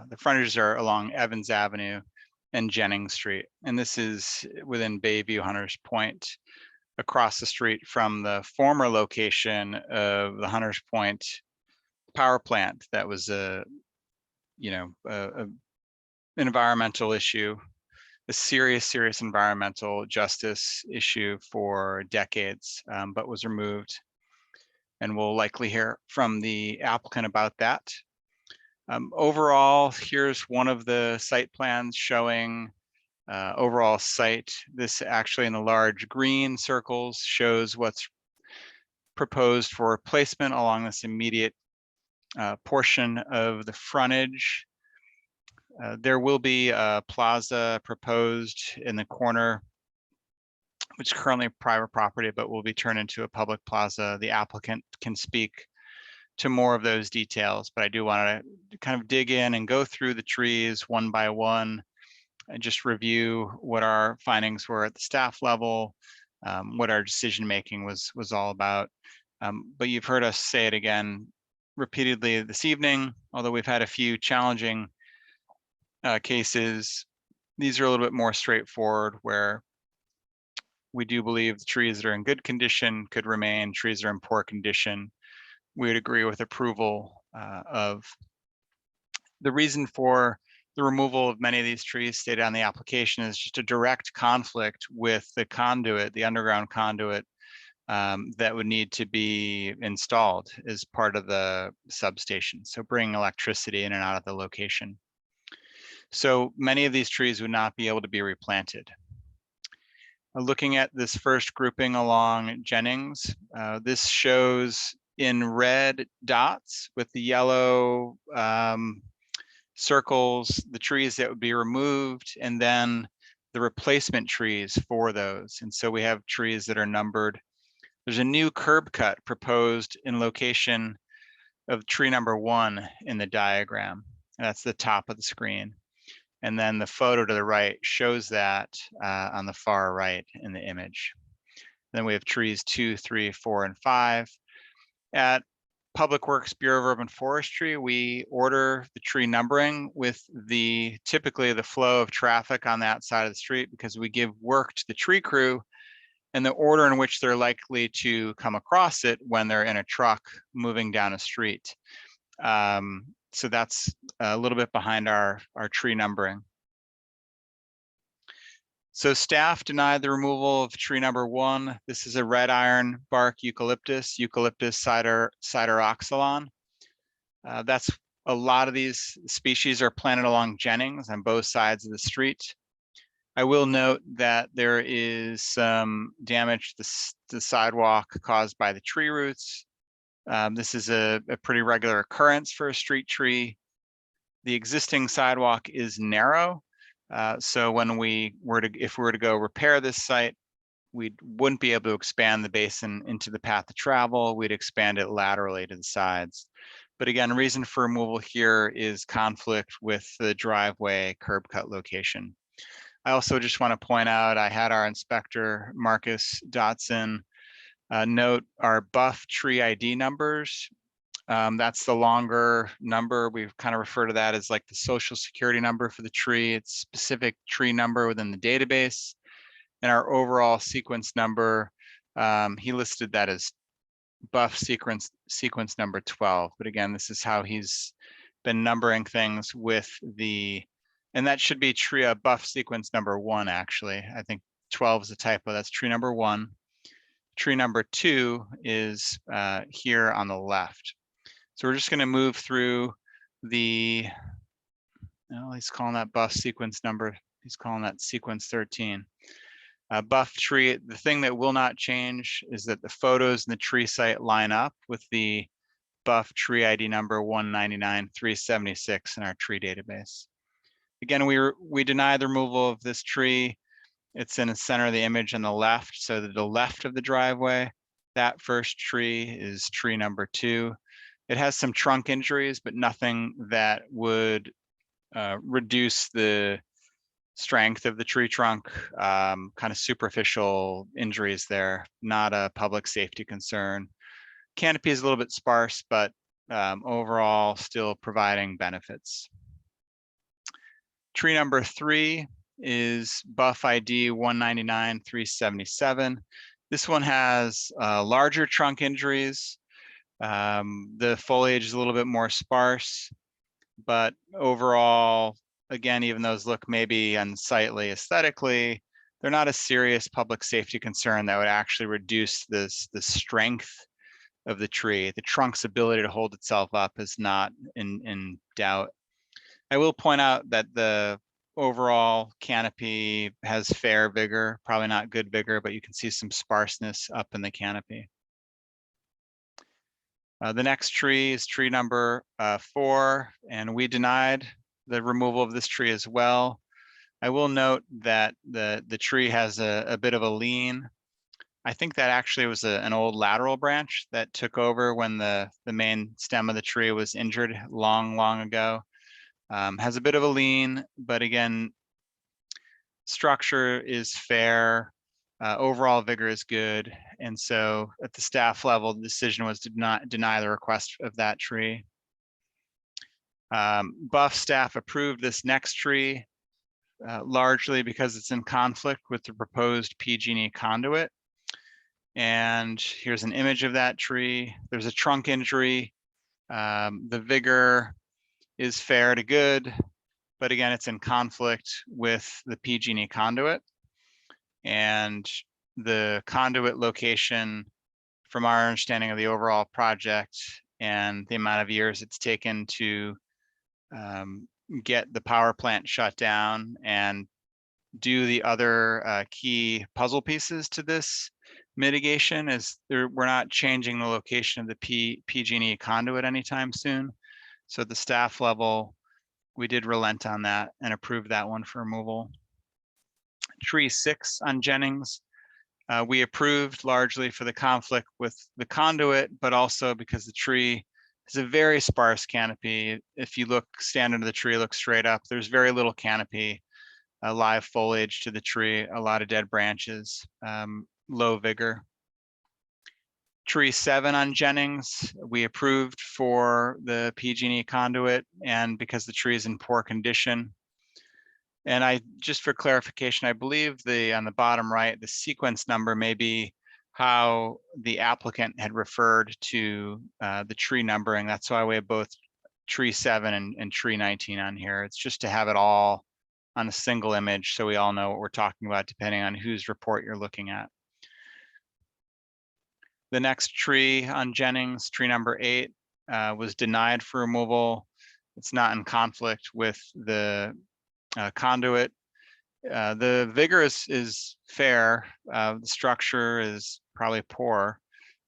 the frontages are along Evans Avenue and Jennings Street. And this is within Bayview Hunters Point, across the street from the former location of the Hunters Point power plant. That was an environmental issue, a serious environmental justice issue for decades, but was removed. And we'll likely hear from the applicant about that. Overall, here's one of the site plans showing overall site. This actually in the large green circles shows what's proposed for placement along this immediate portion of the frontage. There will be a plaza proposed in the corner, which is currently private property, but will be turned into a public plaza. The applicant can speak to more of those details, but I do want to kind of dig in and go through the trees one by one and just review what our findings were at the staff level, what our decision making was all about. But you've heard us say it again repeatedly this evening, although we've had a few challenging cases. These are a little bit more straightforward, where we do believe the trees that are in good condition could remain. Trees that are in poor condition, we would agree with approval of. The reason for the removal of many of these trees stated on the application is just a direct conflict with the conduit, the underground conduit that would need to be installed as part of the substation. So bringing electricity in and out of the location. So many of these trees would not be able to be replanted. Looking at this first grouping along Jennings, this shows in red dots with the yellow circles the trees that would be removed, and then the replacement trees for those. And so we have trees that are numbered. There's a new curb cut proposed in location of tree number 1 in the diagram. And that's the top of the screen. And then the photo to the right shows that on the far right in the image. Then we have trees 2, 3, 4, and 5. At Public Works Bureau of Urban Forestry, we order the tree numbering with typically the flow of traffic on that side of the street, because we give work to the tree crew and the order in which they're likely to come across it when they're in a truck moving down a street. So that's a little bit behind our tree numbering. So staff denied the removal of tree number 1. This is a red iron bark eucalyptus, Eucalyptus sideroxylon. That's a lot of these species are planted along Jennings on both sides of the street. I will note that there is some damage to the sidewalk caused by the tree roots. This is a pretty regular occurrence for a street tree. The existing sidewalk is narrow. So when if we were to go repair this site, we wouldn't be able to expand the basin into the path of travel. We'd expand it laterally to the sides. But again, reason for removal here is conflict with the driveway curb cut location. I also just want to point out, I had our inspector, Marcus Dotson, note our buff tree ID numbers. That's the longer number. We kind of refer to that as like the social security number for the tree. It's specific tree number within the database. And our overall sequence number, he listed that as buff sequence number 12. But again, this is how he's been numbering things with the, and that should be tree buff sequence number 1, actually. I think 12 is a typo. That's tree number 1. Tree number 2 is here on the left. So we're just going to move through the, well, he's calling that buff sequence number. He's calling that sequence 13. Buff tree, the thing that will not change is that the photos in the tree site line up with the buff tree ID number 199-376 in our tree database. Again, we deny the removal of this tree. It's in the center of the image on the left. So to the left of the driveway, that first tree is tree number 2. It has some trunk injuries, but nothing that would reduce the strength of the tree trunk, kind of superficial injuries there, not a public safety concern. Canopy is a little bit sparse, but overall still providing benefits. Tree number 3 is buff ID 199-377. This one has larger trunk injuries. The foliage is a little bit more sparse, but overall, again, even those look maybe unsightly aesthetically, they're not a serious public safety concern that would actually reduce the strength of the tree. The trunk's ability to hold itself up is not in doubt. I will point out that the overall canopy has fair vigor, probably not good vigor, but you can see some sparseness up in the canopy. The next tree is tree number 4, and we denied the removal of this tree as well. I will note that the tree has a bit of a lean. I think that actually was an old lateral branch that took over when the main stem of the tree was injured long ago. Has a bit of a lean, but again, structure is fair. Overall vigor is good. And so at the staff level, the decision was to not deny the request of that tree. Buff staff approved this next tree largely because it's in conflict with the proposed PG&E conduit. And here's an image of that tree. There's a trunk injury. The vigor is fair to good, but again, it's in conflict with the PG&E conduit. And the conduit location, from our understanding of the overall project and the amount of years it's taken to get the power plant shut down and do the other key puzzle pieces to this mitigation, is we're not changing the location of the PG&E conduit anytime soon. So at the staff level, we did relent on that and approve that one for removal. Tree 6 on Jennings, we approved largely for the conflict with the conduit, but also because the tree is a very sparse canopy. If you stand under the tree, look straight up, there's very little canopy, live foliage to the tree, a lot of dead branches, low vigor. Tree 7 on Jennings, we approved for the PG&E conduit and because the tree is in poor condition. And just for clarification, I believe on the bottom right, the sequence number may be how the applicant had referred to the tree numbering. That's why we have both tree 7 and tree 19 on here. It's just to have it all on a single image so we all know what we're talking about depending on whose report you're looking at. The next tree on Jennings, tree number 8, was denied for removal. It's not in conflict with the conduit. The vigor is fair. The structure is probably poor.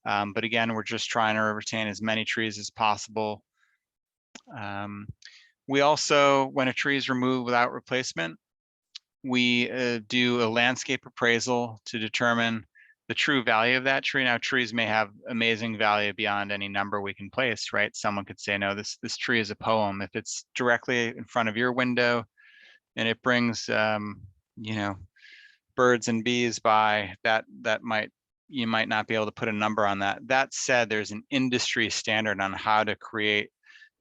But again, we're just trying to retain as many trees as possible. We also, when a tree is removed without replacement, we do a landscape appraisal to determine the true value of that tree. Now, trees may have amazing value beyond any number we can place, right? Someone could say, no, this tree is a poem. If it's directly in front of your window and it brings, you know, birds and bees by, you might not be able to put a number on that. That said, there's an industry standard on how to create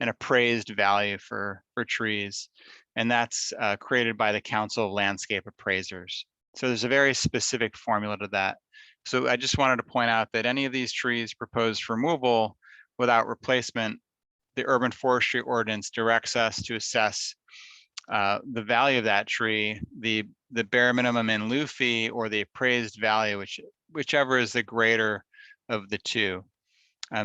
an appraised value for trees. And that's created by the Council of Landscape Appraisers. So there's a very specific formula to that. So I just wanted to point out that any of these trees proposed for removal without replacement, the urban forestry ordinance directs us to assess the value of that tree, the bare minimum in lieu fee, or the appraised value, whichever is the greater of the two.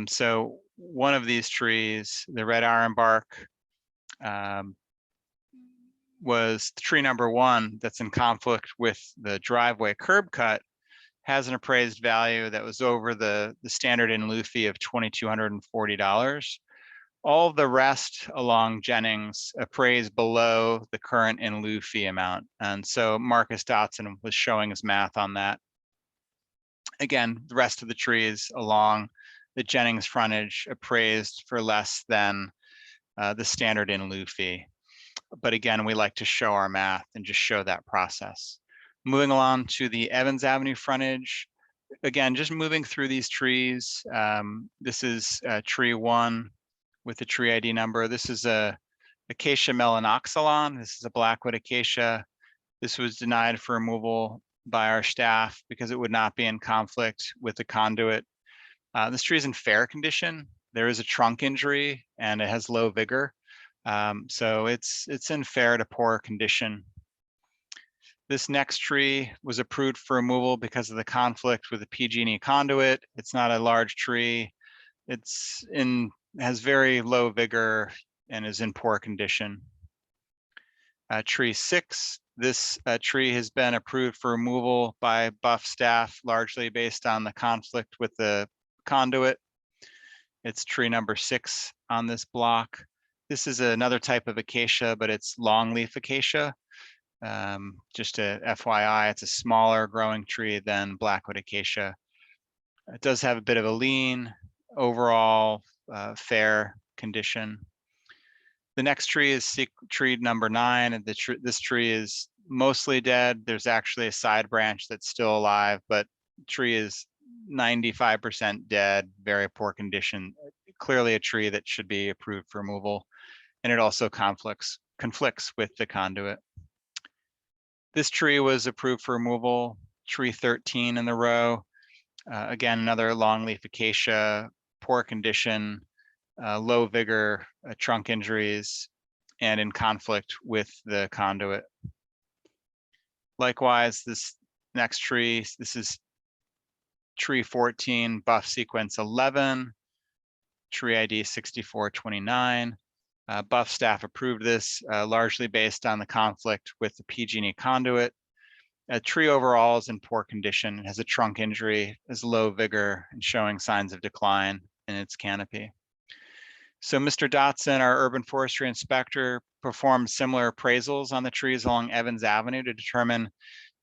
So one of these trees, the red ironbark, was tree number 1 that's in conflict with the driveway curb cut, has an appraised value that was over the standard in lieu fee of $2,240. All the rest along Jennings appraised below the current in lieu fee amount. And so Marcus Dotson was showing his math on that. Again, the rest of the trees along the Jennings frontage appraised for less than the standard in lieu fee. But again, we like to show our math and just show that process. Moving along to the Evans Avenue frontage. Again, just moving through these trees. This is tree 1 with the tree ID number. This is a Acacia melanoxylon. This is a blackwood acacia. This was denied for removal by our staff because it would not be in conflict with the conduit. This tree is in fair condition. There is a trunk injury and it has low vigor. So it's in fair to poor condition. This next tree was approved for removal because of the conflict with the PG&E conduit. It's not a large tree. Has very low vigor and is in poor condition. Tree 6, this tree has been approved for removal by Buff staff, largely based on the conflict with the conduit. It's tree number 6 on this block. This is another type of acacia, but it's longleaf acacia. Just a FYI, it's a smaller growing tree than blackwood acacia. It does have a bit of a lean, overall fair condition. The next tree is tree number 9, and this tree is mostly dead. There's actually a side branch that's still alive, but the tree is 95% dead, very poor condition. Clearly a tree that should be approved for removal, and it also conflicts with the conduit. This tree was approved for removal, tree 13 in the row. Again, another longleaf acacia, poor condition, low vigor, trunk injuries, and in conflict with the conduit. Likewise, this next tree, this is tree 14, buff sequence 11, tree ID 6429. Buff staff approved this largely based on the conflict with the PG&E conduit. A tree overall is in poor condition, has a trunk injury, is low vigor, and showing signs of decline in its canopy. So Mr. Dotson, our urban forestry inspector, performed similar appraisals on the trees along Evans Avenue to determine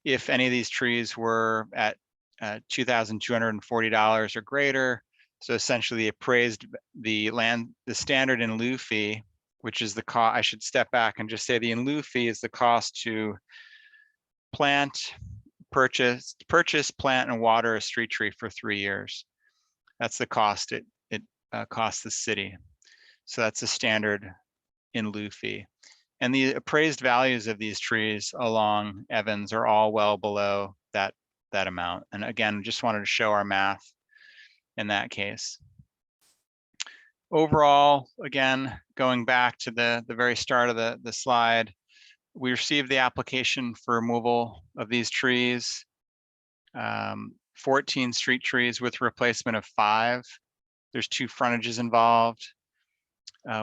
if any of these trees were at $2,240 or greater. So essentially appraised the standard in lieu fee, which is the cost. I should step back and just say the in lieu fee is the cost to purchase, plant, and water a street tree for 3 years. That's the cost it costs the city. So that's a standard in lieu fee. And the appraised values of these trees along Evans are all well below that amount. And again, just wanted to show our math in that case. Overall, again, going back to the very start of the slide, we received the application for removal of these trees, 14 street trees with replacement of 5. There's 2 frontages involved.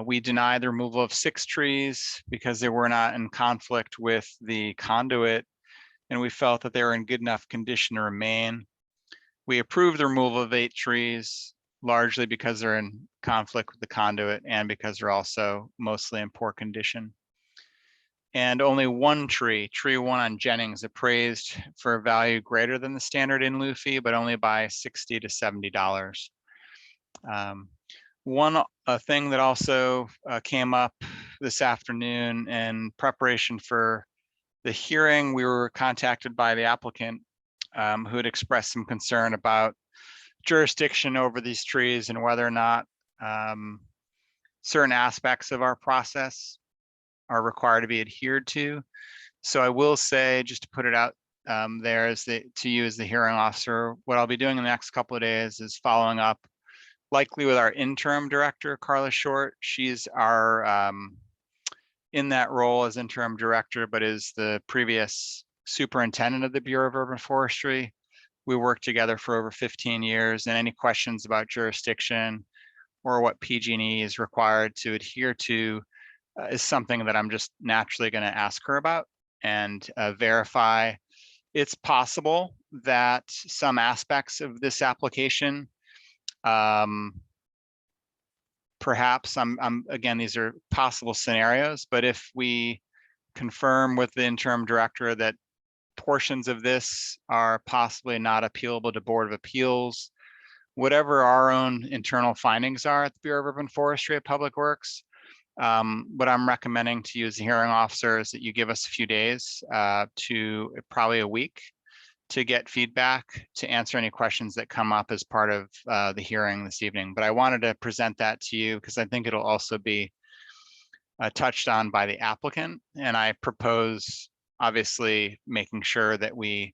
We denied the removal of 6 trees because they were not in conflict with the conduit, and we felt that they were in good enough condition to remain. We approved the removal of 8 trees, largely because they're in conflict with the conduit and because they're also mostly in poor condition. And only 1 tree, tree 1 on Jennings, appraised for a value greater than the standard in lieu fee, but only by $60 to $70. One thing that also came up this afternoon in preparation for the hearing, we were contacted by the applicant who had expressed some concern about jurisdiction over these trees and whether or not certain aspects of our process are required to be adhered to. So I will say, just to put it out there as to you as the hearing officer, what I'll be doing in the next couple of days is following up likely with our interim director, Carla Short. She's our in that role as interim director, but is the previous superintendent of the Bureau of Urban Forestry. We worked together for over 15 years, and any questions about jurisdiction or what PG&E is required to adhere to is something that I'm just naturally going to ask her about and verify. It's possible that some aspects of this application, perhaps again, these are possible scenarios, but if we confirm with the interim director that portions of this are possibly not appealable to Board of Appeals, whatever our own internal findings are at the Bureau of Urban Forestry at Public Works, what I'm recommending to you as a hearing officer is that you give us a few days to probably a week to get feedback, to answer any questions that come up as part of the hearing this evening. But I wanted to present that to you because I think it'll also be touched on by the applicant. And I propose, obviously, making sure that we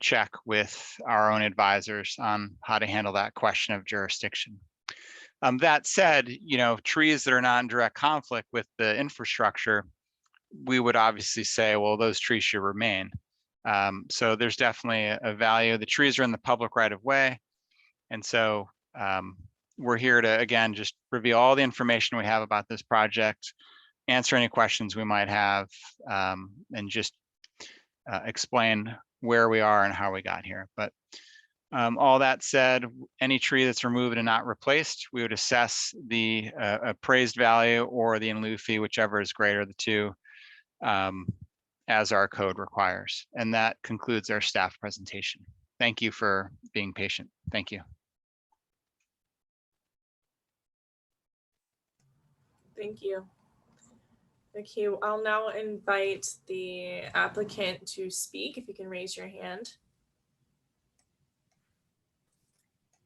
check with our own advisors on how to handle that question of jurisdiction. That said, trees that are not in direct conflict with the infrastructure, we would obviously say, well, those trees should remain. So there's definitely a value. The trees are in the public right of way. And so we're here to, again, just reveal all the information we have about this project, answer any questions we might have, and just explain where we are and how we got here. But all that said, any tree that's removed and not replaced, we would assess the appraised value or the in lieu fee, whichever is greater of the two, as our code requires. And that concludes our staff presentation. Thank you for being patient. Thank you. Thank you. Okay, I'll now invite the applicant to speak. If you can raise your hand.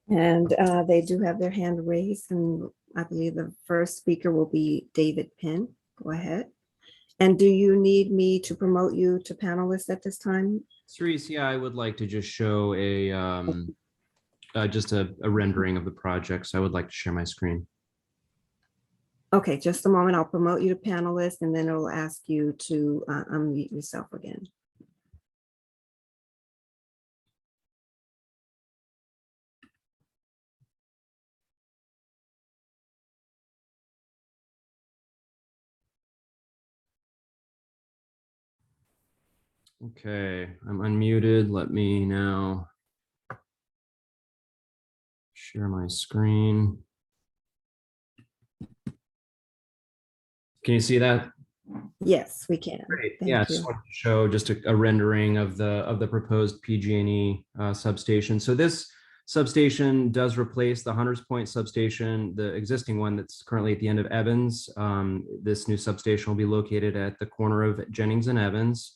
And they do have their hand raised, and I believe the first speaker will be David Penn. Go ahead. And do you need me to promote you to panelists at this time? Cerise, yeah, I would like to just show a rendering of the project. So I would like to share my screen. Okay, just a moment. I'll promote you to panelist, and then it'll ask you to unmute yourself again. Okay, I'm unmuted. Let me now share my screen. Can you see that? Yes, we can. Great. Thank Yeah, I you. just wanted to show just a rendering of the proposed PG&E substation. So this substation does replace the Hunters Point substation, the existing one that's currently at the end of Evans. This new substation will be located at the corner of Jennings and Evans.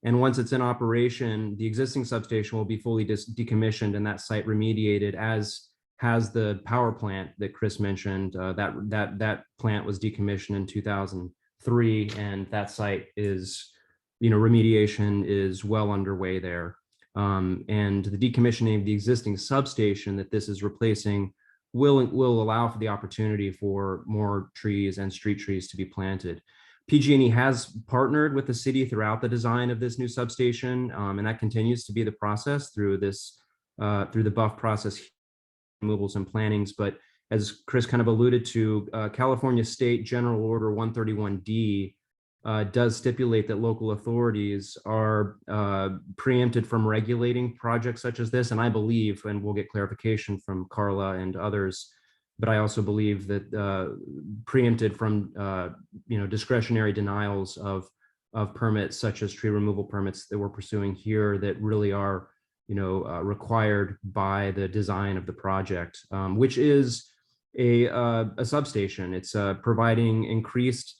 And once it's in operation, the existing substation will be fully decommissioned and that site remediated, as has the power plant that Chris mentioned. That plant was decommissioned in 2003, and that site is, remediation is well underway there. And the decommissioning of the existing substation that this is replacing will allow for the opportunity for more trees and street trees to be planted. PG&E has partnered with the city throughout the design of this new substation, and that continues to be the process through the BUF process, removals and plantings. But as Chris kind of alluded to, California State General Order 131D does stipulate that local authorities are preempted from regulating projects such as this. And I believe, and we'll get clarification from Carla and others, but I also believe that preempted from discretionary denials of permits such as tree removal permits that we're pursuing here that really are required by the design of the project, which is a substation. It's providing increased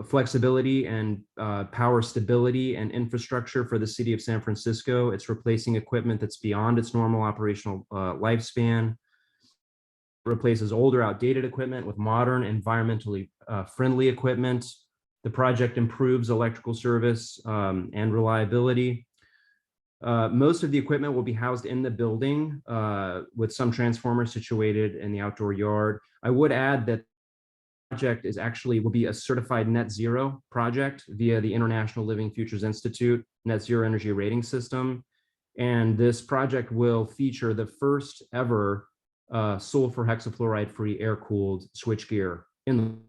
flexibility and power stability and infrastructure for the city of San Francisco. It's replacing equipment that's beyond its normal operational lifespan. Replaces older, outdated equipment with modern, environmentally friendly equipment. The project improves electrical service and reliability. Most of the equipment will be housed in the building with some transformers situated in the outdoor yard. I would add that the project will be a certified net zero project via the International Living Futures Institute net zero energy rating system. And this project will feature the first ever sulfur hexafluoride free air cooled switchgear in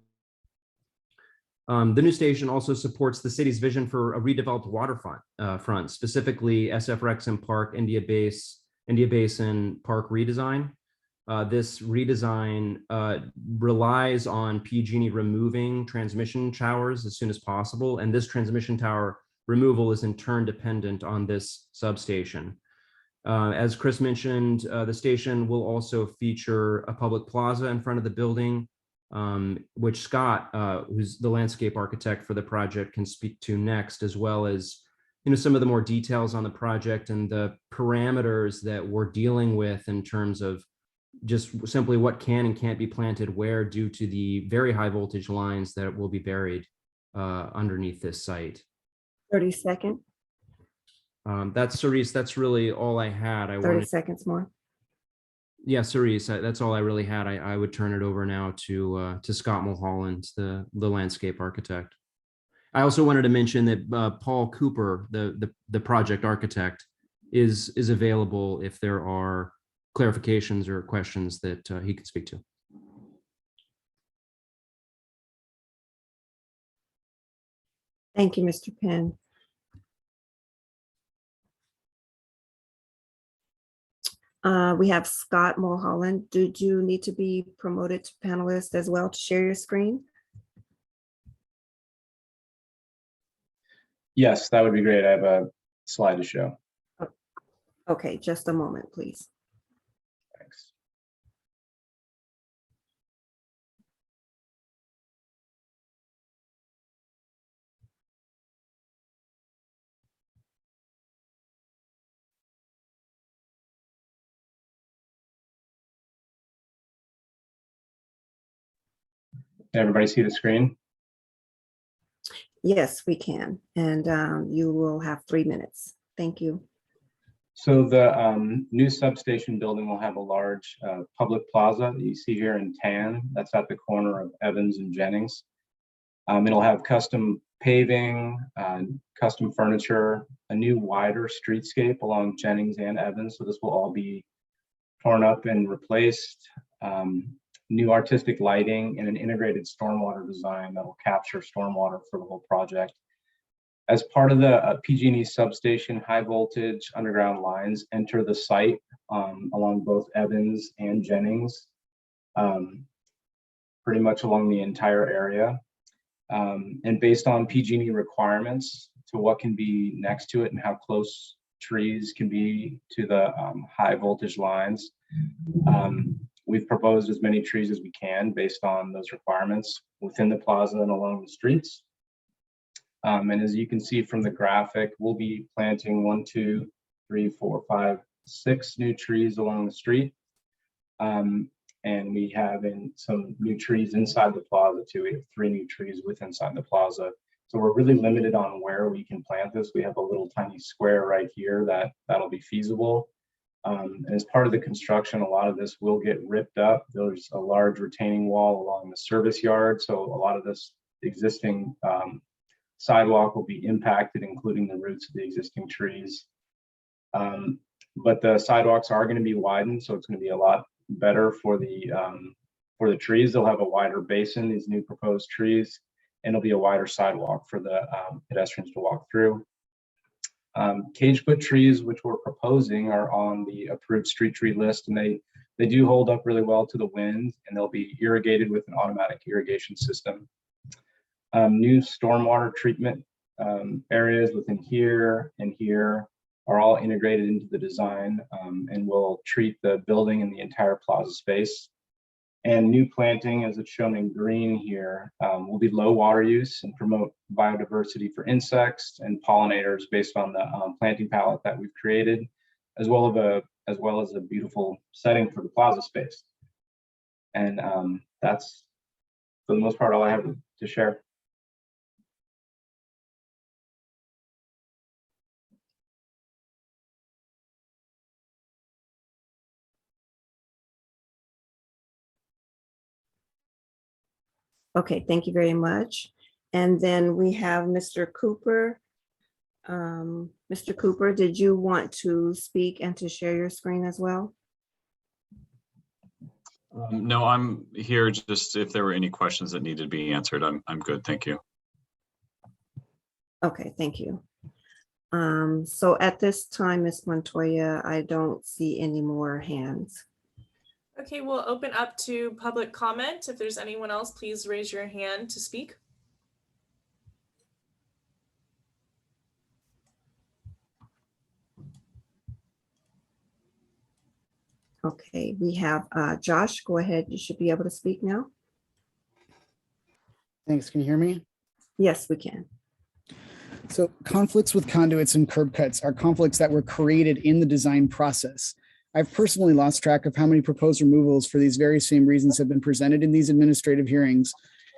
the new station also supports the city's vision for a redeveloped waterfront, specifically SF Rexham Park, India Basin Park redesign. This redesign relies on PG&E removing transmission towers as soon as possible, and this transmission tower removal is in turn dependent on this substation. As Chris mentioned, the station will also feature a public plaza in front of the building, which Scott, who's the landscape architect for the project, can speak to next, as well as some of the more details on the project and the parameters that we're dealing with in terms of just simply what can and can't be planted where due to the very high voltage lines that will be buried underneath this site. 30 seconds. That's Cerise. That's really all I had. 30 seconds more. Yeah, Cerise, that's all I really had. I would turn it over now to Scott Mulholland, the landscape architect. I also wanted to mention that Paul Cooper, the project architect, is available if there are clarifications or questions that he can speak to. Thank you, Mr. Penn. We have Scott Mulholland. Did you need to be promoted to panelist as well to share your screen? Yes, that would be great. I have a slide to show. Okay, just a moment, please. Thanks. Can everybody see the screen? Yes, we can. And you will have 3 minutes. Thank you. So the new substation building will have a large public plaza that you see here in tan. That's at the corner of Evans and Jennings. It'll have custom paving, custom furniture, a new wider streetscape along Jennings and Evans. So this will all be torn up and replaced. New artistic lighting and an integrated stormwater design that will capture stormwater for the whole project. As part of the PG&E substation, high voltage underground lines enter the site along both Evans and Jennings, pretty much along the entire area. And based on PG&E requirements to what can be next to it and how close trees can be to the high voltage lines, we've proposed as many trees as we can based on those requirements within the plaza and along the streets. And as you can see from the graphic, we'll be planting 1, 2, 3, 4, 5, 6 new trees along the street. And we have some new trees inside the plaza too. We have 3 new trees inside the plaza. So we're really limited on where we can plant this. We have a little tiny square right here that'll be feasible. And as part of the construction, a lot of this will get ripped up. There's a large retaining wall along the service yard. So a lot of this existing sidewalk will be impacted, including the roots of the existing trees. But the sidewalks are going to be widened, so it's going to be a lot better for the trees. They'll have a wider basin, these new proposed trees, and it'll be a wider sidewalk for the pedestrians to walk through. Cage put trees, which we're proposing, are on the approved street tree list, and they do hold up really well to the wind, and they'll be irrigated with an automatic irrigation system. New stormwater treatment areas within here and here are all integrated into the design, and will treat the building and the entire plaza space. And new planting, as it's shown in green here, will be low water use and promote biodiversity for insects and pollinators based on the planting palette that we've created, as well as a beautiful setting for the plaza space. And that's, for the most part, all I have to share. Okay, thank you very much. And then we have Mr. Cooper. Mr. Cooper, did you want to speak and to share your screen as well? No, I'm here just if there were any questions that needed to be answered. I'm good, thank you. Okay, thank you. So at this time, Ms. Montoya, I don't see any more hands. Okay, we'll open up to public comment. If there's anyone else, please raise your hand to speak. Okay, we have Josh, go ahead. You should be able to speak now. Thanks. Can you hear me? Yes, we can. So conflicts with conduits and curb cuts are conflicts that were created in the design process. I've personally lost track of how many proposed removals for these very same reasons have been presented in these administrative hearings.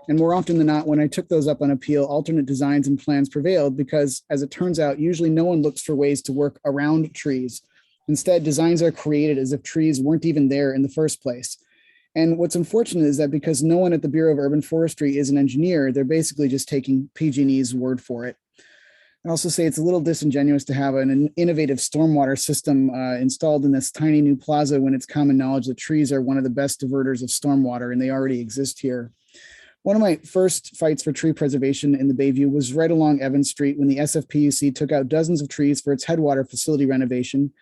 And more often than not, when I took those up on appeal, alternate designs and plans prevailed because, as it turns out, usually no one looks for ways to work around trees. Instead, designs are created as if trees weren't even there in the first place. And what's unfortunate is that because no one at the Bureau of Urban Forestry is an engineer, they're basically just taking PG&E's word for it. I also say it's a little disingenuous to have an innovative stormwater system installed in this tiny new plaza when it's common knowledge that trees are one of the best diverters of stormwater and they already exist here. One of my first fights for tree preservation in the Bayview was right along Evans Street when the SFPUC took out dozens of trees for its headwater facility renovation.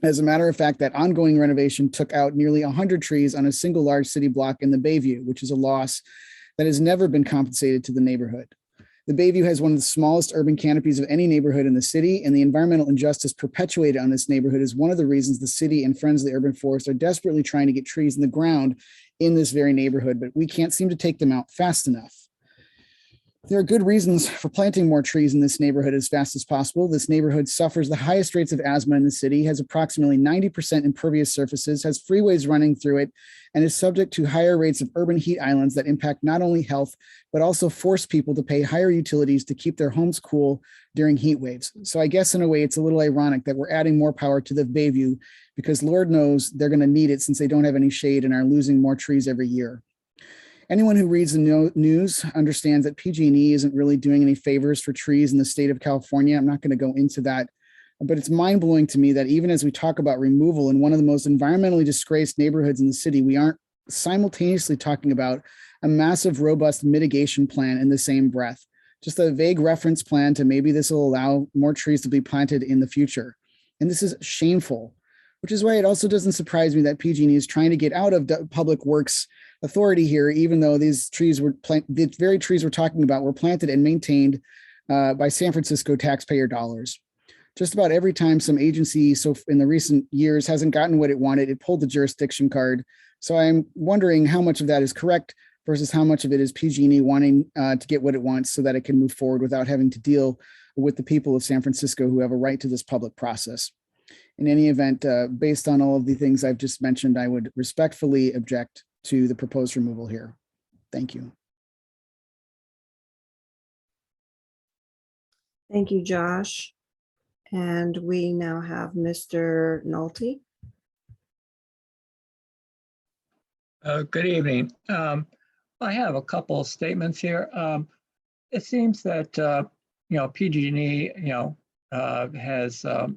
As a matter of fact, that ongoing renovation took out nearly 100 trees on a single large city block in the Bayview, which is a loss that has never been compensated to the neighborhood. The Bayview has one of the smallest urban canopies of any neighborhood in the city, and the environmental injustice perpetuated on this neighborhood is one of the reasons the city and Friends of the Urban Forest are desperately trying to get trees in the ground in this very neighborhood, but we can't seem to take them out fast enough. There are good reasons for planting more trees in this neighborhood as fast as possible. This neighborhood suffers the highest rates of asthma in the city, has approximately 90% impervious surfaces, has freeways running through it, and is subject to higher rates of urban heat islands that impact not only health, but also force people to pay higher utilities to keep their homes cool during heat waves. So I guess in a way, it's a little ironic that we're adding more power to the Bayview because Lord knows they're going to need it since they don't have any shade and are losing more trees every year. Anyone who reads the news understands that PG&E isn't really doing any favors for trees in the state of California. I'm not going to go into that, but it's mind-blowing to me that even as we talk about removal in one of the most environmentally disgraced neighborhoods in the city, we aren't simultaneously talking about a massive, robust mitigation plan in the same breath. Just a vague reference plan to maybe this will allow more trees to be planted in the future. And this is shameful, which is why it also doesn't surprise me that PG&E is trying to get out of public works authority here, even though these trees were the very trees we're talking about were planted and maintained by San Francisco taxpayer dollars. Just about every time some agency, so in the recent years, hasn't gotten what it wanted, it pulled the jurisdiction card. So I'm wondering how much of that is correct versus how much of it is PG&E wanting to get what it wants so that it can move forward without having to deal with the people of San Francisco who have a right to this public process. In any event, based on all of the things I've just mentioned, I would respectfully object to the proposed removal here. Thank you. Thank you, Josh. And we now have Mr. Nolte. Good evening. I have a couple of statements here. It seems that PG&E has a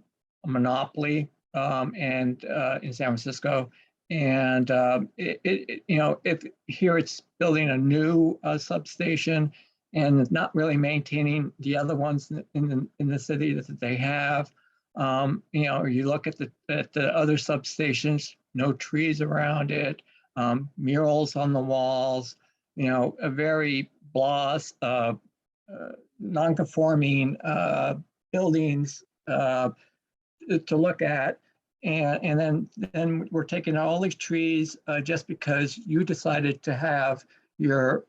monopoly and in San Francisco, And if here it's building a new substation and not really maintaining the other ones in the city that they have. You look at the other substations, no trees around it, murals on the walls, a very non-conforming buildings to look at. And then we're taking all these trees just because you decided to have your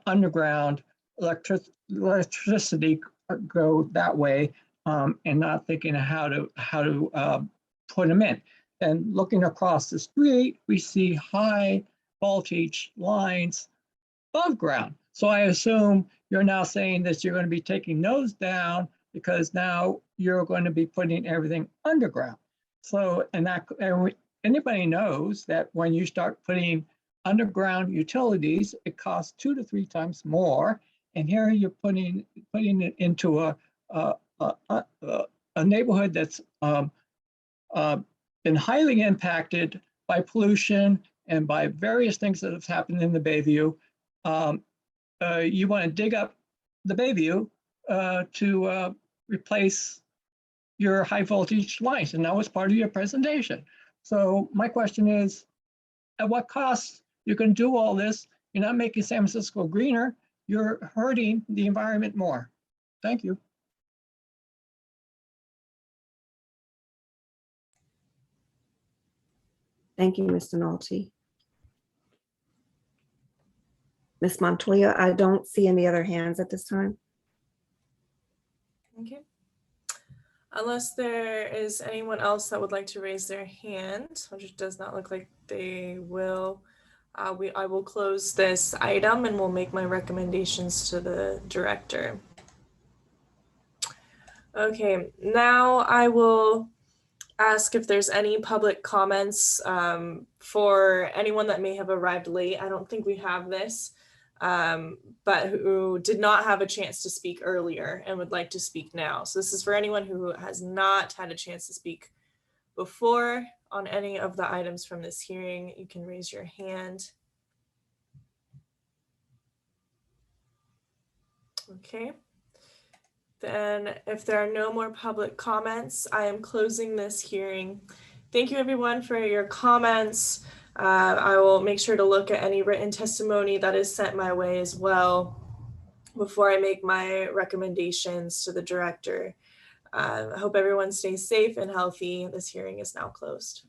underground electricity go that way, and not thinking of how to put them in. And looking across the street, we see high voltage lines above ground. So I assume you're now saying that you're going to be taking those down because now you're going to be putting everything underground. So, and anybody knows that when you start putting underground utilities, it costs 2 to 3 times more. And here you're putting it into a neighborhood that's been highly impacted by pollution and by various things that have happened in the Bayview. You want to dig up the Bayview to replace your high voltage lines, and that was part of your presentation. So my question is, at what cost you can do all this? You're not making San Francisco greener, you're hurting the environment more. Thank you. Thank you, Mr. Nolte. Ms. Montoya, I don't see any other hands at this time. Okay. Unless there is anyone else that would like to raise their hand, which it does not look like they will, I will close this item and we'll make my recommendations to the director. Okay, now I will ask if there's any public comments for anyone that may have arrived late. I don't think we have this, but who did not have a chance to speak earlier and would like to speak now. So this is for anyone who has not had a chance to speak before on any of the items from this hearing. You can raise your hand. Okay. Then if there are no more public comments, I am closing this hearing. Thank you everyone for your comments. I will make sure to look at any written testimony that is sent my way as well before I make my recommendations to the director. I hope everyone stays safe and healthy. This hearing is now closed.